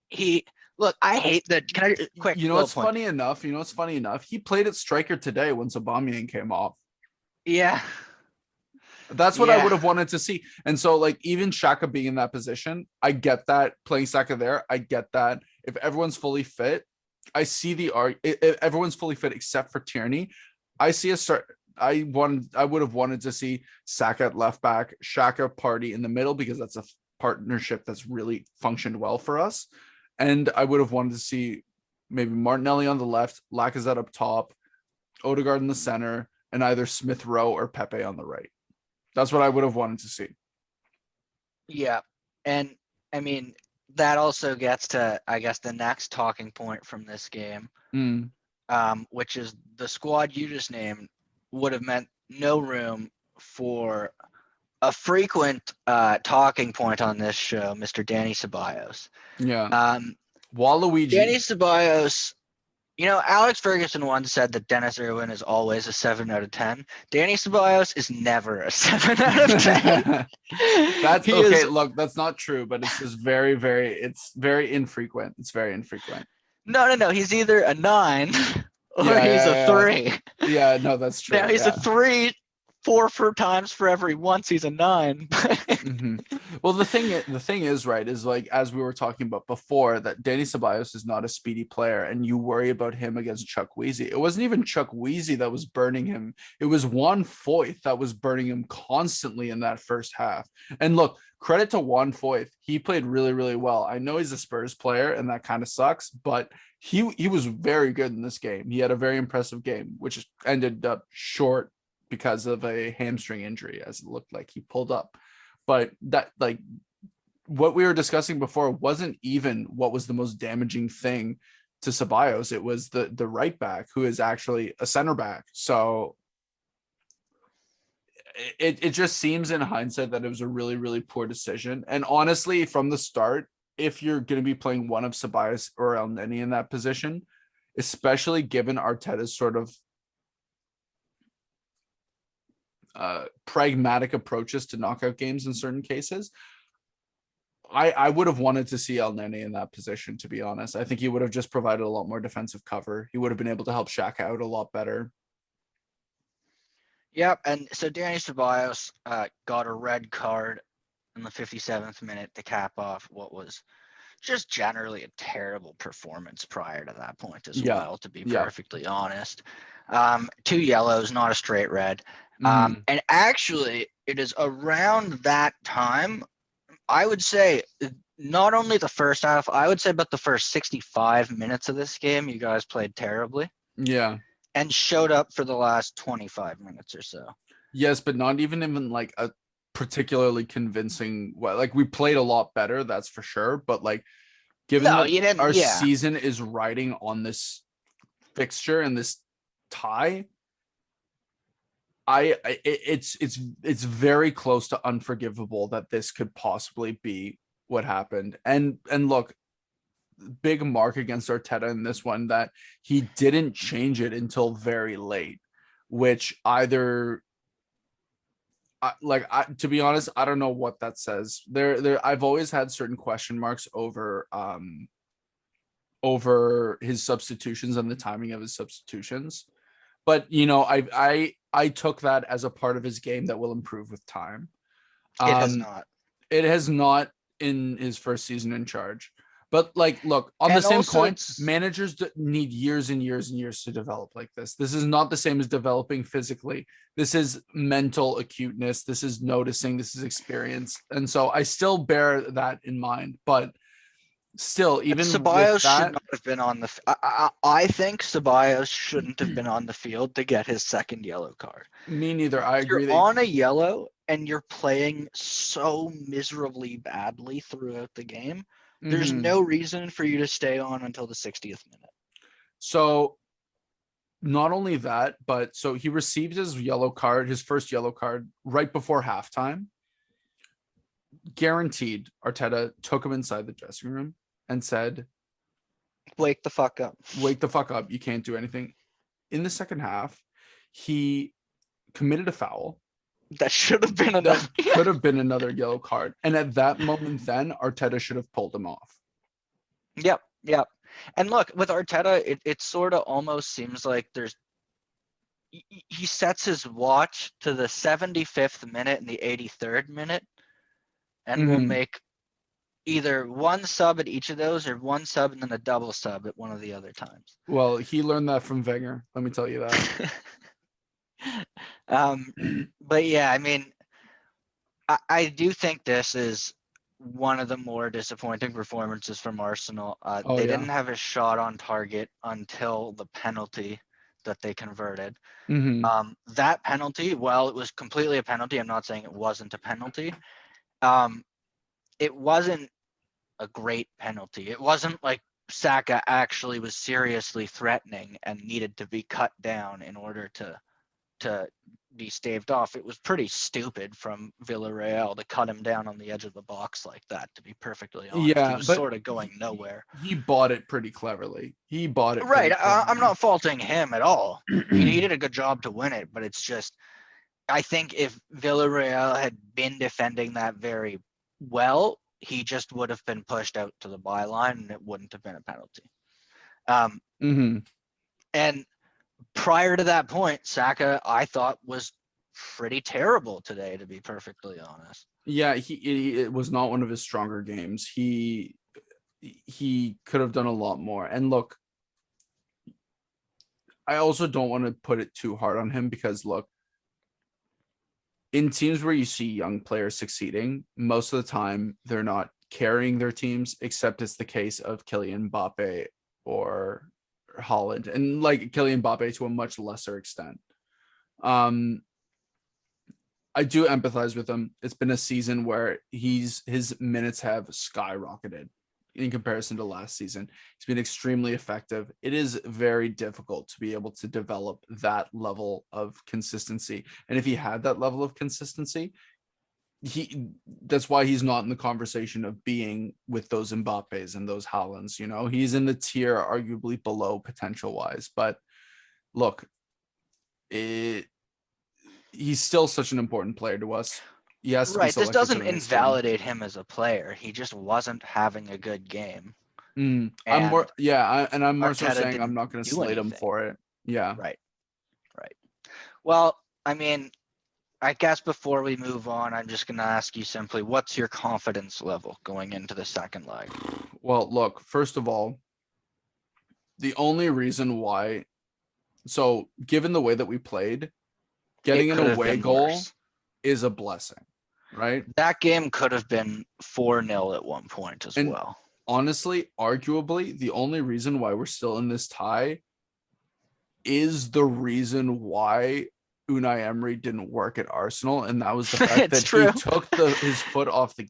He look. I hate that. Can I quick
you know
little
what's
point?
funny enough? You know what's funny enough? He played at striker today when Aubameyang came off.
Yeah,
That's what I
yeah,
would have wanted to see. And so, like, even Shaka being in that position, I get that. Playing Saka there, I get that. If everyone's fully fit, I see the art. If everyone's fully fit except for Tierney, I see a start. I would have wanted to see Saka at left back, Shaka Party in the middle because that's a partnership that's really functioned well for us. And I would have wanted to see maybe Martinelli on the left, Lacazette up top, Odegaard in the center, and either Smith Rowe or Pepe on the right. That's what I would have wanted to see.
yeah. And I mean, that also gets to, I guess, the next talking point from this game,
Mm.
which is the squad you just named would have meant no room for a frequent talking point on this show, Mr. Danny Ceballos.
Yeah.
Um, Danny
Waluigi.
Ceballos, Alex Ferguson once said that Dennis Irwin is always a 7 out of 10. Danny Ceballos is never a 7 out of 10.
That's
He
okay.
is
Look, that's not true, but it's just very infrequent. It's very infrequent.
no. He's either a 9 or
Yeah,
he's a
yeah,
3.
yeah. Yeah, no, that's
Now
true.
he's a
Yeah.
3 four times for every once he's a 9.
Hmm. Well, the thing is, right, is like as we were talking about before, that Danny Ceballos is not a speedy player, and you worry about him against Chuck Wheezy. It wasn't even Chuck Wheezy that was burning him. It was Juan Foyth that was burning him constantly in that first half. And look, credit to Juan Foyth. He played really, really well. I know he's a Spurs player, and that kind of sucks, but he was very good in this game. He had a very impressive game, which ended up short because of a hamstring injury, as it looked like he pulled up. But that, like, what we were discussing before wasn't even what was the most damaging thing to Ceballos. It was the right back, who is actually a center back. So it just seems in hindsight that it was a really, really poor decision. And honestly, from the start, if you're going to be playing one of Ceballos or El Neni in that position, especially given Arteta's sort of pragmatic approaches to knockout games in certain cases, I would have wanted to see El Neni in that position, to be honest. I think he would have just provided a lot more defensive cover. He would have been able to help Shaq out a lot better.
Yep, and so Danny Ceballos got a red card in the 57th minute to cap off what was just generally a terrible performance prior to that point as
Yeah.
well, to be
Yeah.
perfectly honest. 2 yellows, not a straight red.
Mm.
And actually, it is around that time, I would say, not only the first half, I would say about the first 65 minutes of this game, you guys played terribly
Yeah.
and showed up for the last 25 minutes or so.
Yes, but not even like a particularly convincing way. Like, we played a lot better, that's for sure. But like, given
No,
that
you didn't.
our
Yeah.
season is riding on this fixture and this tie, it's very close to unforgivable that this could possibly be what happened. And look, big mark against Arteta in this one, that he didn't change it until very late, which either to be honest, I don't know what that says. I've always had certain question marks over his substitutions and the timing of his substitutions. But I took that as a part of his game that will improve with time.
It has
Um,
not.
it has not in his first season in charge. But like, look, on the
And
same
also,
coin, managers need years and years and years to develop like this. This is not the same as developing physically. This is mental acuteness. This is noticing. This is experience. And so I still bear that in mind. But still, even with
Ceballos should
that,
not have been on the. I think Ceballos shouldn't have been on the field to get his second yellow card.
me neither. I
You're
agree that.
on a yellow and you're playing so miserably badly throughout the game. There's
Mhm.
no reason for you to stay on until the 60th minute.
So not only that, but so he received his yellow card, his first yellow card, right before halftime. guaranteed Arteta took him inside the dressing room and said,
Wake the fuck up.
wake the fuck up. You can't do anything. In the second half, he committed a foul
That should have been
that
enough.
could have been another yellow card. And at that moment, then Arteta should have pulled him off.
Yep. And look, with Arteta, it sort of almost seems like he sets his watch to the 75th minute and the 83rd minute, and will make either one sub at each of those, or one sub and then a double sub at one of the other times.
Well, he learned that from Wenger. Let me tell you that.
But yeah, I mean, I do think this is one of the more disappointing performances from Arsenal. They didn't have a shot on target until the penalty that they converted. That penalty, well, it was completely a penalty. I'm not saying it wasn't a penalty. It wasn't a great penalty. It wasn't like Saka actually was seriously threatening and needed to be cut down in order to be staved off. It was pretty stupid from Villarreal to cut him down on the edge of the box like that, to be perfectly honest. He was sort of going nowhere.
He bought it pretty cleverly.
Right. I'm not faulting him at all. He did a good job to win it, but it's just, I think if Villarreal had been defending that very well, he just would have been pushed out to the byline and it wouldn't have been a penalty. And prior to that point, Saka, I thought, was pretty terrible today, to be perfectly honest.
Yeah, it was not one of his stronger games. He could have done a lot more. And look, I also don't want to put it too hard on him, because look, in teams where you see young players succeeding, most of the time they're not carrying their teams, except it's the case of Kylian Mbappe or Holland, and like Kylian Mbappe to a much lesser extent. I do empathize with him. It's been a season where his minutes have skyrocketed in comparison to last season. He's been extremely effective. It is very difficult to be able to develop that level of consistency. And if he had that level of consistency, that's why he's not in the conversation of being with those Mbappes and those Haalands. You know, he's in the tier arguably below potential wise. But look, he's still such an important player to us. Yes,
right. This doesn't invalidate him as a player. He just wasn't having a good game.
I'm more so saying I'm not going to slate him for it. Yeah.
Right. Well, I mean, I guess before we move on, I'm just going to ask you simply, what's your confidence level going into the second leg?
Well, look, first of all, the only reason why, so given the way that we played, getting an away goal is a blessing, right?
That game could have been 4-0 at one point as well.
Honestly, arguably, the only reason why we're still in this tie is the reason why Unai Emery didn't work at Arsenal, and that was the fact that he took his foot off the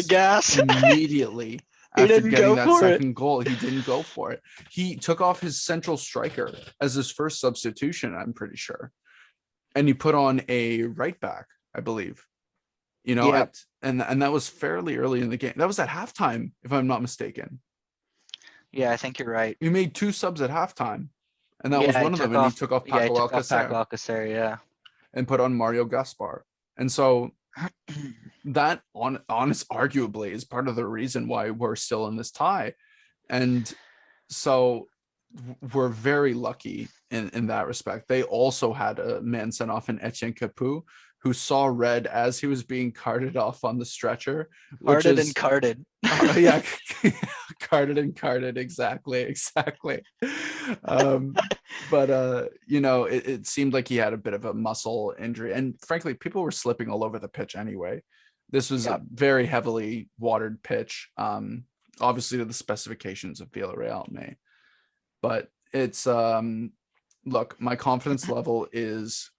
gas immediately after getting that second goal. He didn't go for it. He took off his central striker as his first substitution, I'm pretty sure, and he put on a right back, I believe. You know, and that was fairly early in the game. That was at halftime, if I'm not mistaken.
Yeah, I think you're right.
He made 2 subs at halftime, and that was one of them. And he took off Paco Alcacer, and put on Mario Gaspar. And so that arguably is part of the reason why we're still in this tie. And so we're very lucky in that respect. They also had a man sent off in Etienne Capoue, who saw red as he was being carted off on the stretcher.
Carted.
Yeah, carted and carted. Exactly. But you know, it seemed like he had a bit of a muscle injury. And frankly, people were slipping all over the pitch anyway. This was a very heavily watered pitch, obviously to the specifications of Villarreal may. But it's, look, my confidence level is...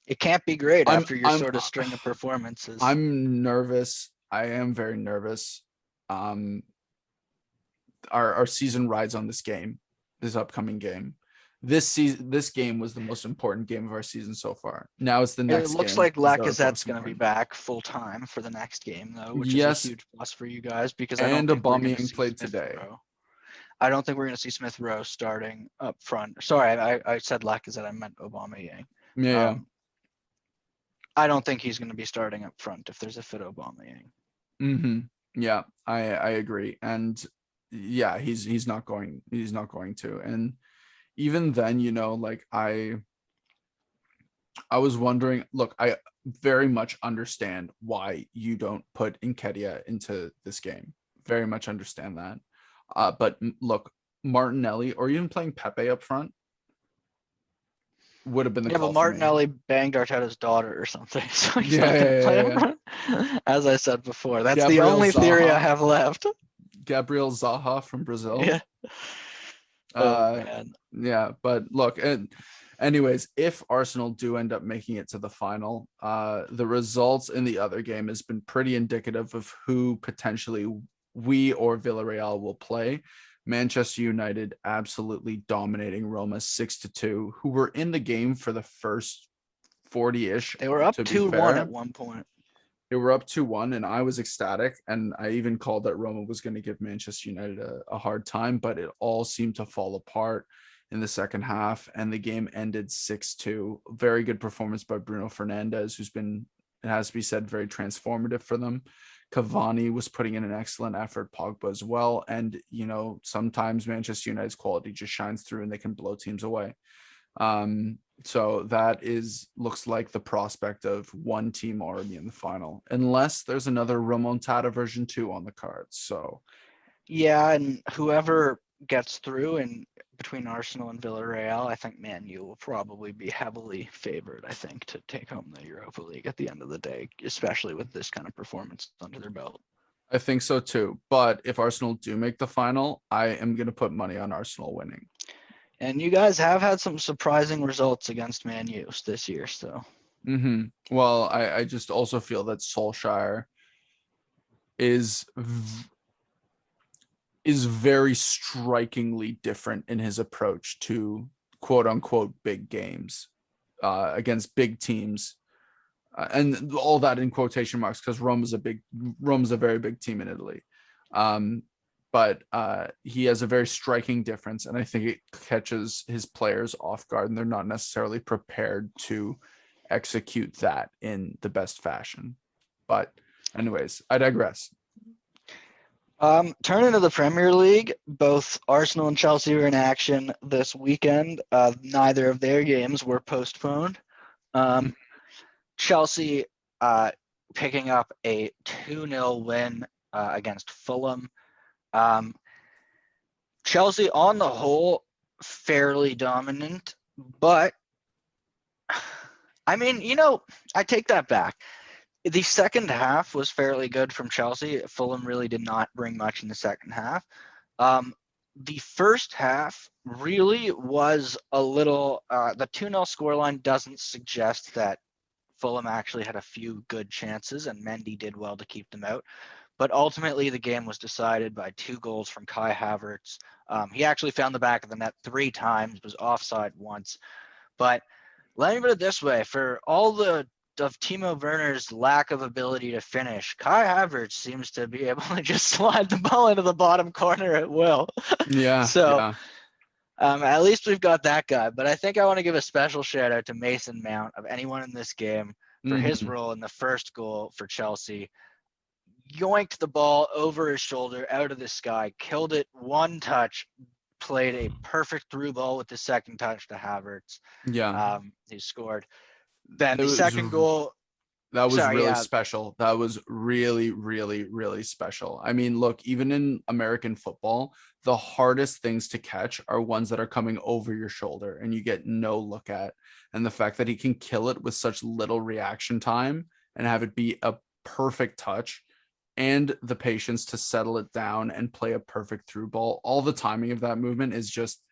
It can't be great after your sort of string of performances.
I'm nervous. I am very nervous. Our season rides on this upcoming game. this game was the most important game of our season so far. Now it's the
It
next
looks
game
like
is the
Lacazette's
most
going to be
important.
back full time for the next game, though, which is a
Yes,
huge plus for you guys because I don't
and
think we're going to
Aubameyang
see
played
Smith
today.
Rowe. I don't think we're going to see Smith Rowe starting up front. Sorry, I said Lacazette. I meant Aubameyang.
Yeah, yeah.
I don't think he's going to be starting up front if there's a fit Aubameyang.
Yeah, I agree. And yeah, he's not going to. And even then, like I was wondering, look, I very much understand why you don't put Nketiah into this game. Very much understand that. But look, Martinelli or even playing Pepe up front would have been the
Yeah, but
call for me.
Martinelli banged Arteta's daughter or something, so he's
Yeah,
not going to
yeah,
play
yeah,
up
yeah.
front. As I said before, that's the
Gabriel
only theory I
Zaha,
have left.
Gabriel Zaha from Brazil.
Yeah. Oh
Uh,
man.
yeah, but look, and anyways, if Arsenal do end up making it to the final, the results in the other game has been pretty indicative of who potentially we or Villarreal will play. Manchester United absolutely dominating Roma 6-2, who were in the game for the first 40-ish,
They were up
to be
2-1 at
fair.
one point.
They were up 2-1, and I was ecstatic. And I even called that Roma was going to give Manchester United a hard time, but it all seemed to fall apart in the second half, and the game ended 6-2. Very good performance by Bruno Fernandes, who's been, it has to be said, very transformative for them. Cavani was putting in an excellent effort, Pogba as well. And, sometimes Manchester United's quality just shines through and they can blow teams away. So that looks like the prospect of one team already in the final, unless there's another Remontada version 2 on the cards. So
Yeah, and whoever gets through in between Arsenal and Villarreal, I think Man U will probably be heavily favored, I think, to take home the Europa League at the end of the day, especially with this kind of performance under their belt.
I think so too. But if Arsenal do make the final, I am going to put money on Arsenal winning.
And you guys have had some surprising results against Man U this year, so.
Well, I just also feel that Solskjaer is very strikingly different in his approach to quote unquote big games against big teams. And all that in quotation marks, because Rome's a very big team in Italy. But he has a very striking difference, and I think it catches his players off guard, and they're not necessarily prepared to execute that in the best fashion. But anyways, I digress.
Turning to the Premier League, both Arsenal and Chelsea were in action this weekend. Neither of their games were postponed. Chelsea picking up a 2-0 win against Fulham. Chelsea, on the whole, fairly dominant, but I mean, I take that back. The second half was fairly good from Chelsea. Fulham really did not bring much in the second half. The first half really was a little the 2-0 scoreline doesn't suggest that Fulham actually had a few good chances, and Mendy did well to keep them out. But ultimately, the game was decided by 2 goals from Kai Havertz. He actually found the back of the net 3 times, was offside once. But let me put it this way: for all of Timo Werner's lack of ability to finish, Kai Havertz seems to be able to just slide the ball into the bottom corner at will.
Yeah,
So
yeah.
at least we've got that guy. But I think I want to give a special shout out to Mason Mount, of anyone in this game, for his role in the first goal for Chelsea. Yoinked the ball over his shoulder out of the sky, killed it one touch, played a perfect through ball with the second touch to Havertz.
Yeah.
He scored. Then
It
the
was
second goal.
That was
Sorry,
really
yeah.
special. That was really, really, really special. I mean, look, even in American football, the hardest things to catch are ones that are coming over your shoulder and you get no look at. And the fact that he can kill it with such little reaction time and have it be a perfect touch, and the patience to settle it down and play a perfect through ball. All the timing of that movement is just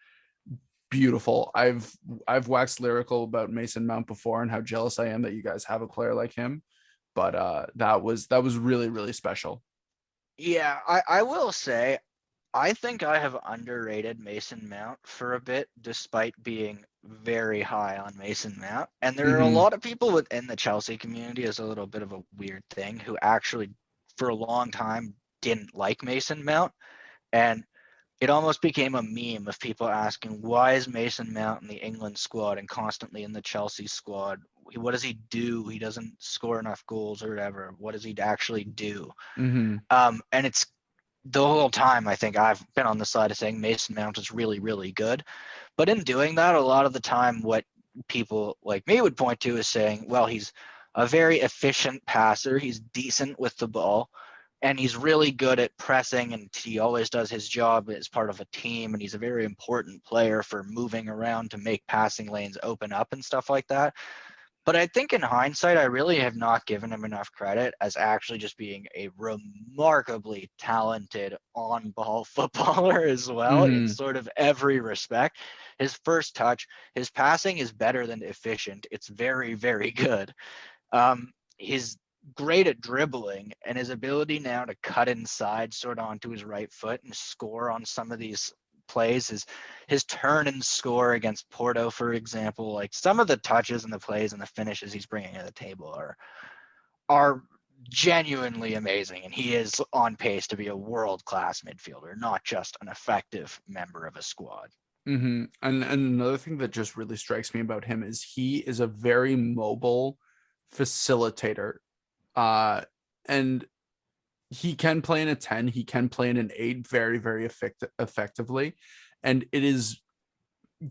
beautiful. I've waxed lyrical about Mason Mount before and how jealous I am that you guys have a player like him. But that was really, really special.
Yeah, I will say, I think I have underrated Mason Mount for a bit, despite being very high on Mason Mount. And there are a
Mm-hmm.
lot of people within the Chelsea community, as a little bit of a weird thing, who actually, for a long time, didn't like Mason Mount. And it almost became a meme of people asking, why is Mason Mount in the England squad and constantly in the Chelsea squad? What does he do? He doesn't score enough goals or whatever. What does he actually do?
Mm-hmm.
And it's the whole time I think I've been on the side of saying Mason Mount is really, really good. But in doing that, a lot of the time, what people like me would point to is saying, well, he's a very efficient passer. He's decent with the ball, and he's really good at pressing, and he always does his job as part of a team. And he's a very important player for moving around to make passing lanes open up and stuff like that. But I think in hindsight, I really have not given him enough credit as actually just being a remarkably talented on ball footballer as well, in
Mm-hmm.
sort of every respect. His first touch, his passing is better than efficient. It's very, very good. He's great at dribbling, and his ability now to cut inside sort of onto his right foot and score on some of these plays, his turn and score against Porto, for example. Like, some of the touches and the plays and the finishes he's bringing to the table are genuinely amazing, and he is on pace to be a world-class midfielder, not just an effective member of a squad.
Mm-hmm. And another thing that just really strikes me about him is he is a very mobile facilitator. Uh, and he can play in a 10, he can play in an 8 very, very effectively. And it is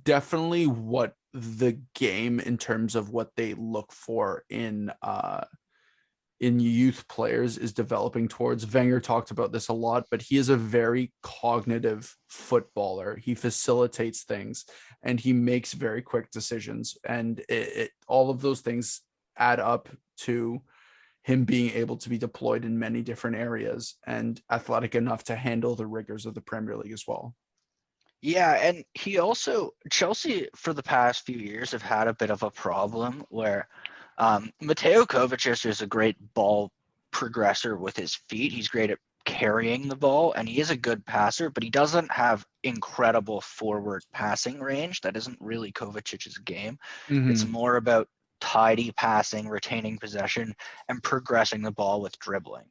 definitely what the game in terms of what they look for in youth players is developing towards. Wenger talked about this a lot, but he is a very cognitive footballer. He facilitates things and he makes very quick decisions. And all of those things add up to him being able to be deployed in many different areas and athletic enough to handle the rigors of the Premier League as well.
Yeah, and he also, Chelsea for the past few years have had a bit of a problem where Mateo Kovacic is a great ball progressor with his feet. He's great at carrying the ball, and he is a good passer, but he doesn't have incredible forward passing range. That isn't really Kovacic's game. It's
Mm-hmm.
more about tidy passing, retaining possession, and progressing the ball with dribbling.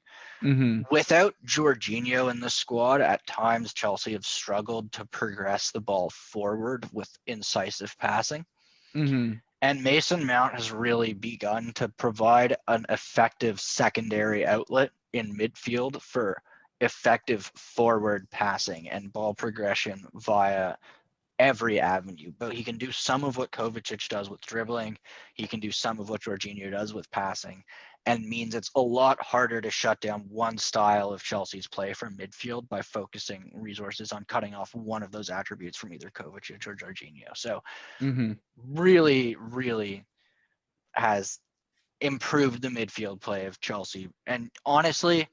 Mm-hmm.
Without Jorginho in the squad, at times Chelsea have struggled to progress the ball forward with incisive passing.
Mm-hmm.
And Mason Mount has really begun to provide an effective secondary outlet in midfield for effective forward passing and ball progression via every avenue. But he can do some of what Kovacic does with dribbling. He can do some of what Jorginho does with passing, and means it's a lot harder to shut down one style of Chelsea's play from midfield by focusing resources on cutting off one of those attributes from either Kovacic or Jorginho. So
Mm-hmm.
really, really has improved the midfield play of Chelsea. And honestly,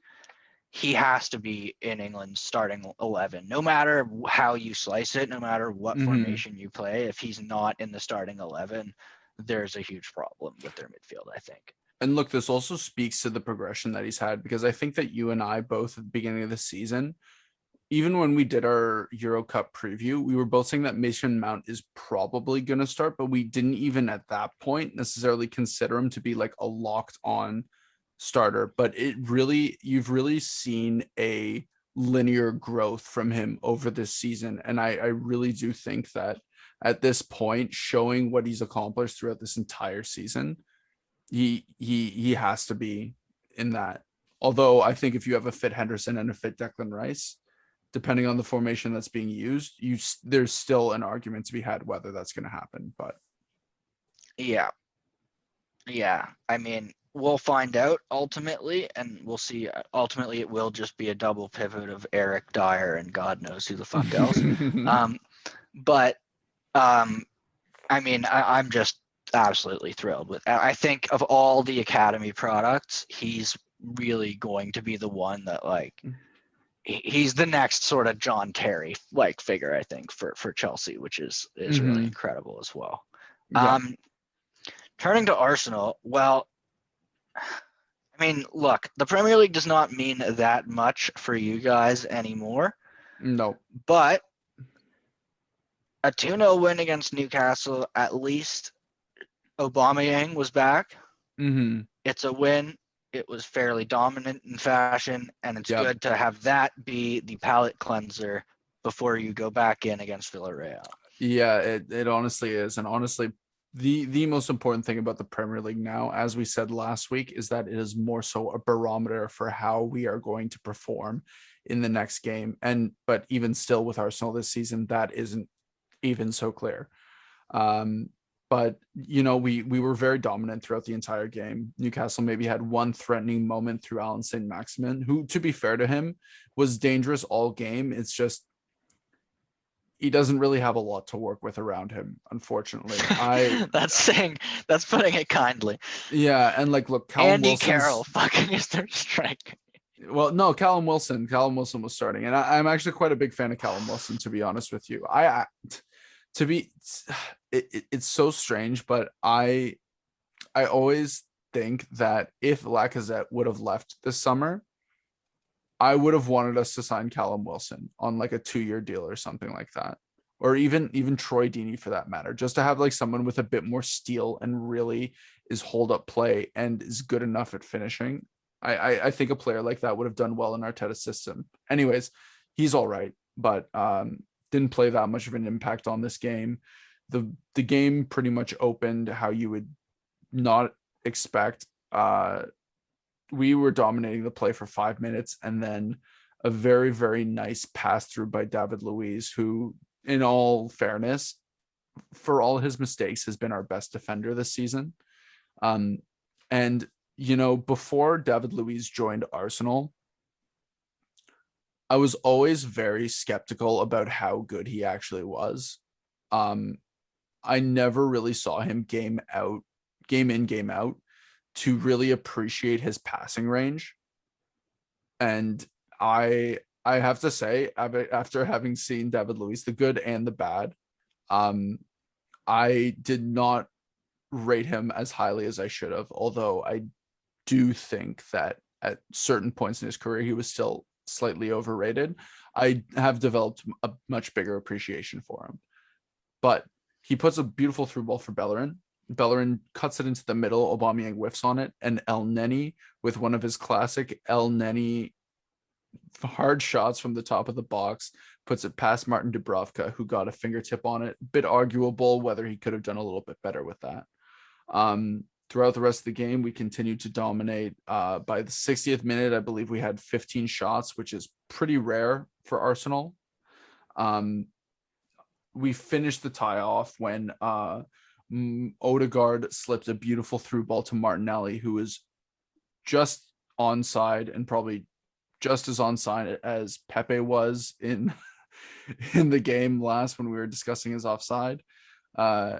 he has to be in England's starting 11, no matter how you slice it, no matter what
Mm-hmm.
formation you play. If he's not in the starting 11, there's a huge problem with their midfield, I think.
And look, this also speaks to the progression that he's had because I think that you and I both at the beginning of the season, even when we did our Euro Cup preview, we were both saying that Mason Mount is probably going to start, but we didn't even at that point necessarily consider him to be like a locked on starter. But you've really seen a linear growth from him over this season. And I really do think that at this point, showing what he's accomplished throughout this entire season, he has to be in that. Although I think if you have a fit Henderson and a fit Declan Rice, depending on the formation that's being used, there's still an argument to be had whether that's going to happen. But
Yeah. Yeah. I mean, we'll find out ultimately, and we'll see. Ultimately, it will just be a double pivot of Eric Dyer and God knows who the fuck else. Um, but I mean, I'm just absolutely thrilled with. I think of all the academy products, he's really going to be the one that, like, he's the next sort of John Terry like figure, I think, for Chelsea, which is really
mm-hmm.
incredible as well.
Yeah.
Um, Turning to Arsenal, well, I mean, look, the Premier League does not mean that much for you guys anymore.
No.
But a 2-0 win against Newcastle, at least Aubameyang was back.
Mm-hmm.
It's a win. It was fairly dominant in fashion, and it's
Yep.
good to have that be the palate cleanser before you go back in against Villarreal.
Yeah, it honestly is. And honestly, the most important thing about the Premier League now, as we said last week, is that it is more so a barometer for how we are going to perform in the next game. But even still with Arsenal this season, that isn't even so clear. Um, but we were very dominant throughout the entire game. Newcastle maybe had one threatening moment through Alan St. Maximin, who, to be fair to him, was dangerous all game. It's just he doesn't really have a lot to work with around him, unfortunately.
That's putting it kindly.
Yeah, and look, Callum
Andy
Wilson's
Carroll fucking is their strike.
well, no, Callum Wilson was starting, and I'm actually quite a big fan of Callum Wilson, to be honest with you. To be, it's so strange, but I always think that if Lacazette would have left this summer, I would have wanted us to sign Callum Wilson on like a 2-year deal or something like that. Or even Troy Deeney for that matter, just to have like someone with a bit more steel and really is hold up play and is good enough at finishing. I think a player like that would have done well in Arteta's system. Anyways, he's all right, but didn't play that much of an impact on this game. The game pretty much opened how you would not expect. We were dominating the play for 5 minutes, and then a very, very nice pass through by David Luiz, who, in all fairness, for all his mistakes, has been our best defender this season. And before David Luiz joined Arsenal, I was always very skeptical about how good he actually was. I never really saw him game in, game out, to really appreciate his passing range. And I have to say, after having seen David Luiz, the good and the bad, I did not rate him as highly as I should have. Although I do think that at certain points in his career, he was still slightly overrated. I have developed a much bigger appreciation for him. But he puts a beautiful through ball for Bellerin. Bellerin cuts it into the middle. Aubameyang whiffs on it, and El Neni, with one of his classic El Neni hard shots from the top of the box, puts it past Martin Dubravka, who got a fingertip on it. Bit arguable whether he could have done a little bit better with that. Throughout the rest of the game, we continued to dominate. By the 60th minute, I believe we had 15 shots, which is pretty rare for Arsenal. We finished the tie off when Odegaard slipped a beautiful through ball to Martinelli, who was just onside and probably just as onside as Pepe was in the game last when we were discussing his offside.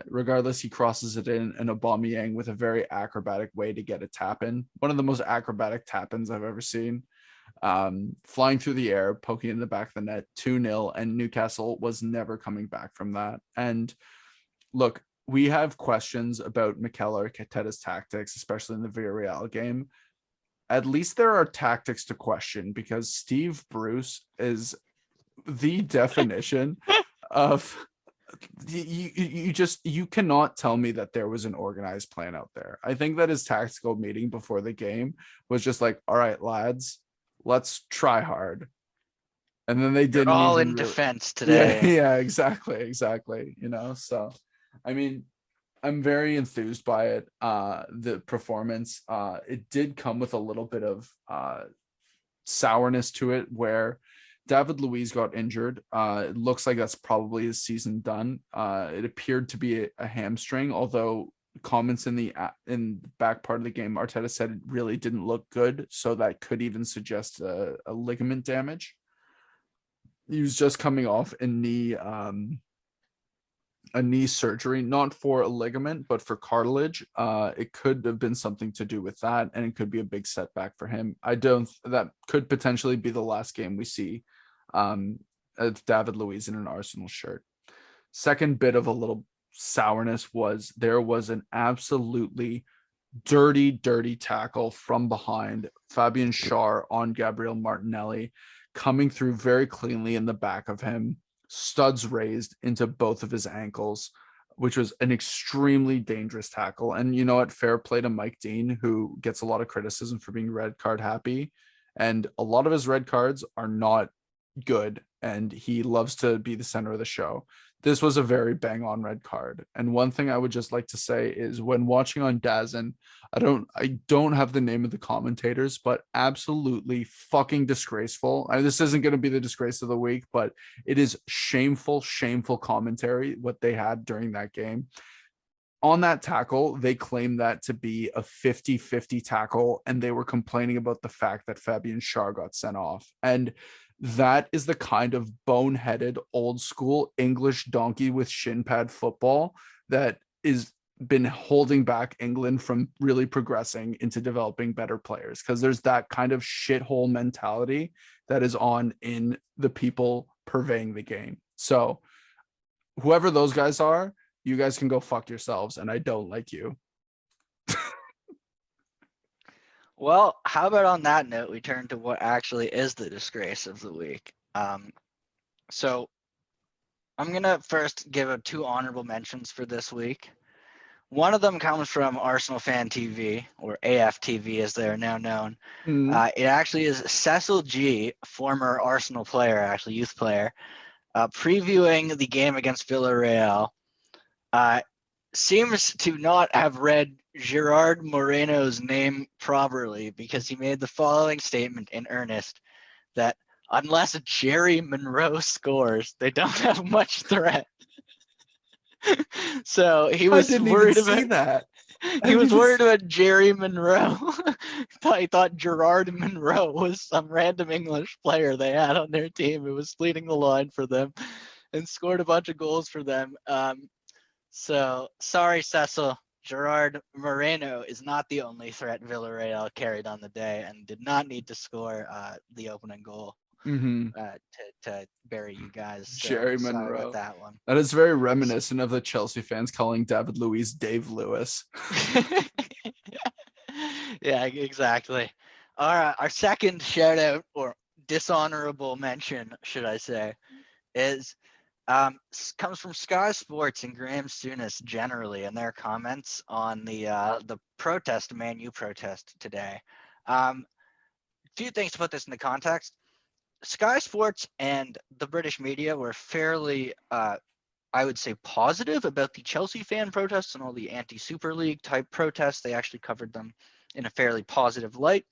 Regardless, he crosses it in, and Aubameyang with a very acrobatic way to get a tap in. One of the most acrobatic tap ins I've ever seen. Flying through the air, poking in the back of the net, 2-0, and Newcastle was never coming back from that. And look, we have questions about Mikel Arteta's tactics, especially in the Villarreal game. At least there are tactics to question, because Steve Bruce is the definition of you cannot tell me that there was an organized plan out there. I think that his tactical meeting before the game was just like, all right, lads, let's try hard. And then they didn't
all
even
in
really...
defense today.
Yeah, exactly. So I mean, I'm very enthused by it. The performance, it did come with a little bit of sourness to it, where David Luiz got injured. It looks like that's probably his season done. It appeared to be a hamstring, although comments in the back part of the game, Arteta said it really didn't look good, so that could even suggest a ligament damage. He was just coming off a knee surgery, not for a ligament, but for cartilage. It could have been something to do with that, and it could be a big setback for him. That could potentially be the last game we see of David Luiz in an Arsenal shirt. Second bit of a little sourness was there was an absolutely dirty tackle from behind, Fabian Schär on Gabriel Martinelli. coming through very cleanly in the back of him, studs raised into both of his ankles, which was an extremely dangerous tackle. And you know what? Fair play to Mike Dean, who gets a lot of criticism for being red card happy. And a lot of his red cards are not good, and he loves to be the center of the show. This was a very bang on red card. And one thing I would just like to say is when watching on DAZN, I don't have the name of the commentators, but absolutely fucking disgraceful. This isn't going to be the disgrace of the week, but it is shameful commentary what they had during that game. On that tackle, they claimed that to be a 50-50 tackle, and they were complaining about the fact that Fabian Schär got sent off. And that is the kind of boneheaded, old school English donkey with shin pad football that is been holding back England from really progressing into developing better players, because there's that kind of shithole mentality that is on in the people purveying the game. So whoever those guys are, you guys can go fuck yourselves, and I don't like you.
Well, how about on that note, we turn to what actually is the disgrace of the week. So I'm going to first give 2 honorable mentions for this week. One of them comes from Arsenal Fan TV, or AFTV as they are now known. It actually is Cecil G, former Arsenal player, actually youth player, previewing the game against Villarreal. Seems to not have read Gerard Moreno's name properly, because he made the following statement in earnest that unless Jerry Monroe scores, they don't have much threat. So he was worried about
that.
he was worried about Jerry Monroe. He thought Gerard Monroe was some random English player they had on their team who was leading the line for them and scored a bunch of goals for them. So sorry, Cecil. Gerard Moreno is not the only threat Villarreal carried on the day, and did not need to score the opening goal to bury you guys. So
Jerry
sorry
Monroe.
about that one.
That is very reminiscent of the Chelsea fans calling David Luiz Dave Lewis.
Yeah, exactly. All right, our second shout out, or dishonorable mention, should I say, is comes from Sky Sports and Graham Souness generally in their comments on the protest, Man U protest today. Few things to put this into context. Sky Sports and the British media were fairly, I would say, positive about the Chelsea fan protests and all the anti-Super League type protests. They actually covered them in a fairly positive light.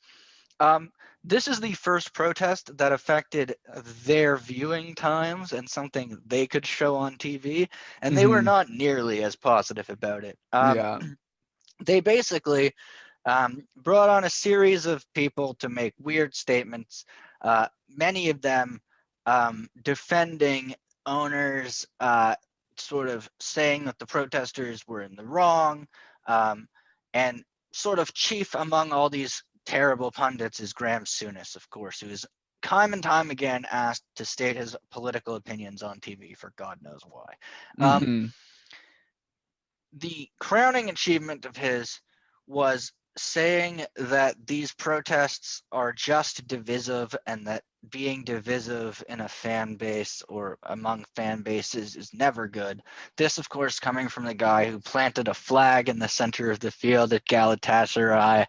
This is the first protest that affected their viewing times and something they could show on TV, and they were not nearly as positive about it. They basically brought on a series of people to make weird statements, many of them defending owners, sort of saying that the protesters were in the wrong, and sort of chief among all these terrible pundits is Graham Souness, of course, who is time and time again asked to state his political opinions on TV for God knows why. The crowning achievement of his was saying that these protests are just divisive, and that being divisive in a fan base or among fan bases is never good. This, of course, coming from the guy who planted a flag in the center of the field at Galatasaray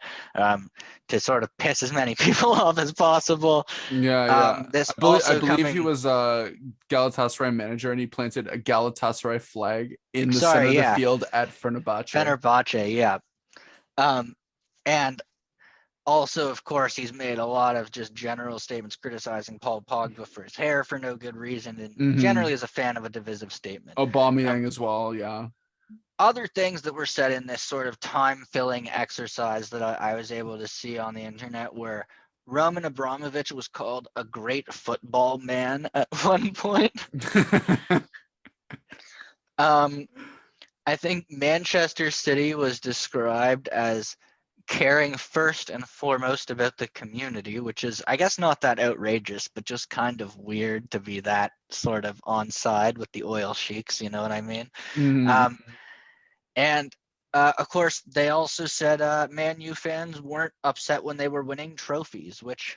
to sort of piss as many people off as possible. This
I believe he was a Galatasaray manager, and he planted a Galatasaray flag in the center of the field at
Fenerbahce, yeah. And also, of course, he's made a lot of just general statements criticizing Paul Pogba for his hair for no good reason, and generally is a fan of a divisive statement.
Aubameyang as well, yeah.
Other things that were said in this sort of time-filling exercise that I was able to see on the internet were Roman Abramovich was called a great football man at one point. I think Manchester City was described as caring first and foremost about the community, which is, I guess, not that outrageous, but just kind of weird to be that sort of on side with the oil sheiks, you know what I mean? And of course, they also said Man U fans weren't upset when they were winning trophies, which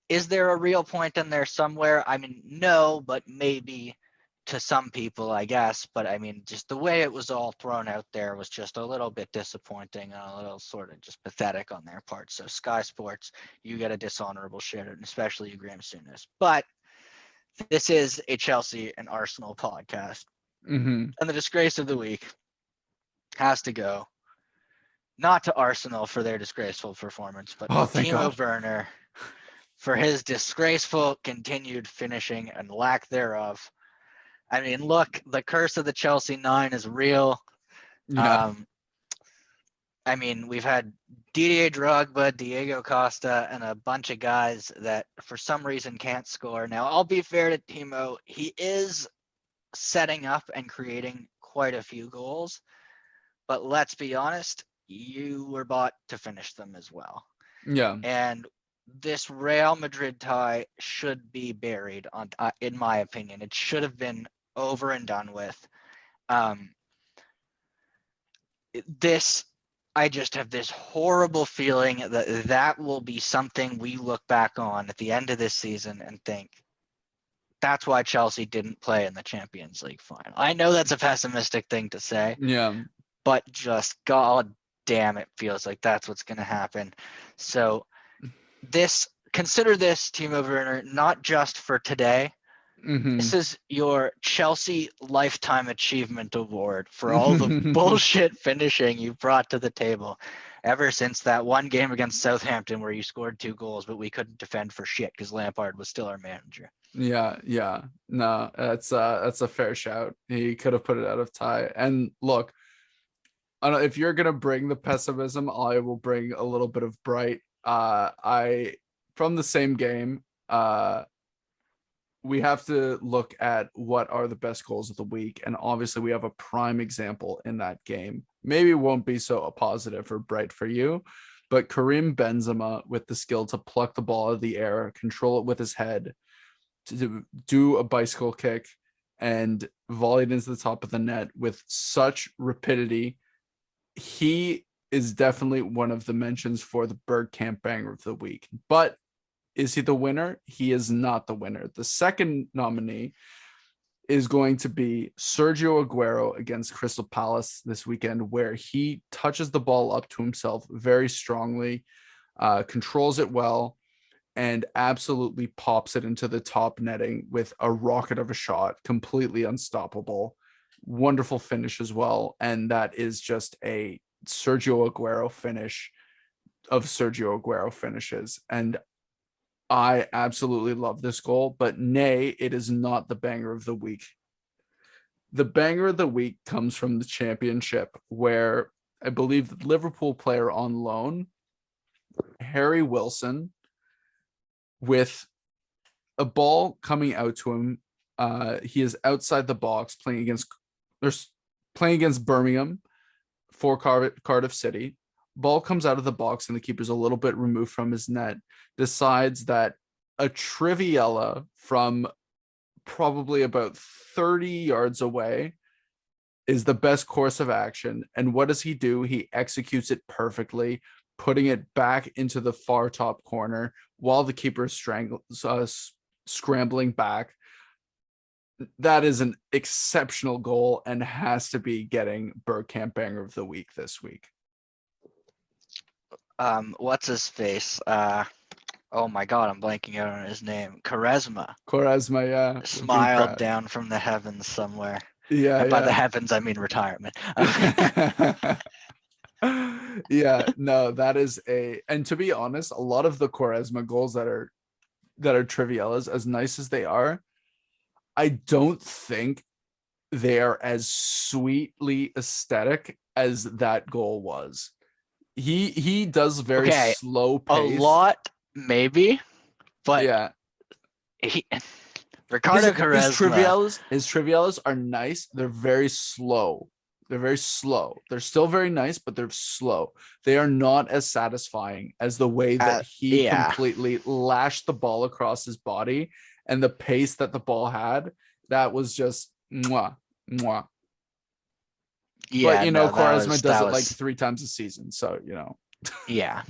is there a real point in there somewhere? I mean, no, but maybe to some people, I guess. But I mean, just the way it was all thrown out there was just a little bit disappointing and a little sort of just pathetic on their part. So Sky Sports, you get a dishonorable share, and especially you, Graham Souness. But this is a Chelsea and Arsenal podcast.
Mm-hmm.
And the disgrace of the week has to go not to Arsenal for their disgraceful performance, but
Oh,
to
thank
Timo
God.
Werner for his disgraceful continued finishing and lack thereof. I mean, look, the curse of the Chelsea 9 is real.
Yeah.
I mean, we've had Didier Drogba, Diego Costa, and a bunch of guys that for some reason can't score. Now, I'll be fair to Timo. He is setting up and creating quite a few goals. But let's be honest, you were bought to finish them as well.
Yeah.
And this Real Madrid tie should be buried, on, in my opinion. It should have been over and done with. I just have this horrible feeling that that will be something we look back on at the end of this season and think, that's why Chelsea didn't play in the Champions League final. I know that's a pessimistic thing to say,
Yeah.
but just god damn, it feels like that's what's going to happen. So consider this, Timo Werner, not just for today.
Mm-hmm.
This is your Chelsea Lifetime Achievement Award for all the bullshit finishing you brought to the table ever since that one game against Southampton where you scored 2 goals, but we couldn't defend for shit because Lampard was still our manager.
Yeah. No, that's a fair shout. He could have put it out of tie. And look, I don't, if you're gonna bring the pessimism, I will bring a little bit of bright. I from the same game, we have to look at what are the best goals of the week, and obviously we have a prime example in that game. Maybe it won't be so positive or bright for you, but Karim Benzema with the skill to pluck the ball out of the air, control it with his head, to do a bicycle kick and volley it into the top of the net with such rapidity. He is definitely one of the mentions for the Bergkamp banger of the week. But is he the winner? He is not the winner. The second nominee is going to be Sergio Aguero against Crystal Palace this weekend, where he touches the ball up to himself very strongly, controls it well, and absolutely pops it into the top netting with a rocket of a shot, completely unstoppable. Wonderful finish as well. And that is just a Sergio Aguero finish of Sergio Aguero finishes. And I absolutely love this goal, but nay, it is not the banger of the week. The banger of the week comes from the Championship, where I believe the Liverpool player on loan, Harry Wilson, with a ball coming out to him. He is outside the box playing against Birmingham for Cardiff City. Ball comes out of the box and the keeper's a little bit removed from his net. Decides that a Triviella from probably about 30 yards away is the best course of action. And what does he do? He executes it perfectly, putting it back into the far top corner while the keeper is scrambling back. That is an exceptional goal and has to be getting Bergkamp banger of the week this week.
What's his face? Oh my god, I'm blanking out on his name. Quaresma
Yeah.
smiled down from the heavens somewhere.
Yeah.
And by the heavens, I mean retirement.
Yeah, no, that is and to be honest, a lot of the Quaresma goals that are trivialas, as nice as they are, I don't think they are as sweetly aesthetic as that goal was. He does very slow pace.
A lot, maybe, but
yeah.
Ricardo Quaresma.
His trivialas are nice. They're very slow. They're still very nice, but they're slow. They are not as satisfying as the way that he completely lashed the ball across his body, and the pace that the ball had. That was just mwah.
Yeah,
but Quaresma does it like 3 times a season, so
Yeah,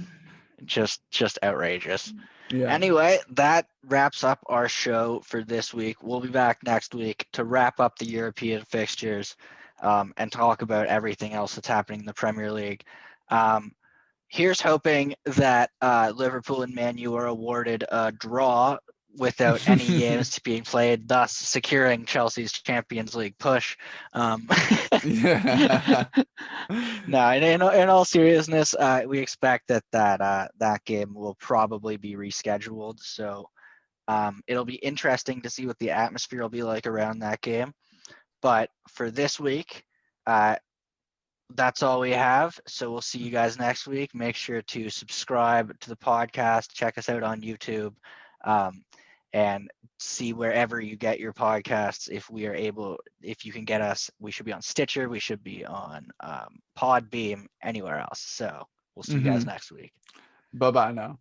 just outrageous.
Yeah.
Anyway, that wraps up our show for this week. We'll be back next week to wrap up the European fixtures and talk about everything else that's happening in the Premier League. Here's hoping that Liverpool and Man U are awarded a draw without any games being played, thus securing Chelsea's Champions League push.
Yeah.
No, in all seriousness, we expect that game will probably be rescheduled. So it'll be interesting to see what the atmosphere will be like around that game. But for this week, that's all we have. So we'll see you guys next week. Make sure to subscribe to the podcast. Check us out on YouTube. And see wherever you get your podcasts. If you can get us, we should be on Stitcher. We should be on Podbeam, anywhere else. So we'll see you guys next week.
Bye-bye now.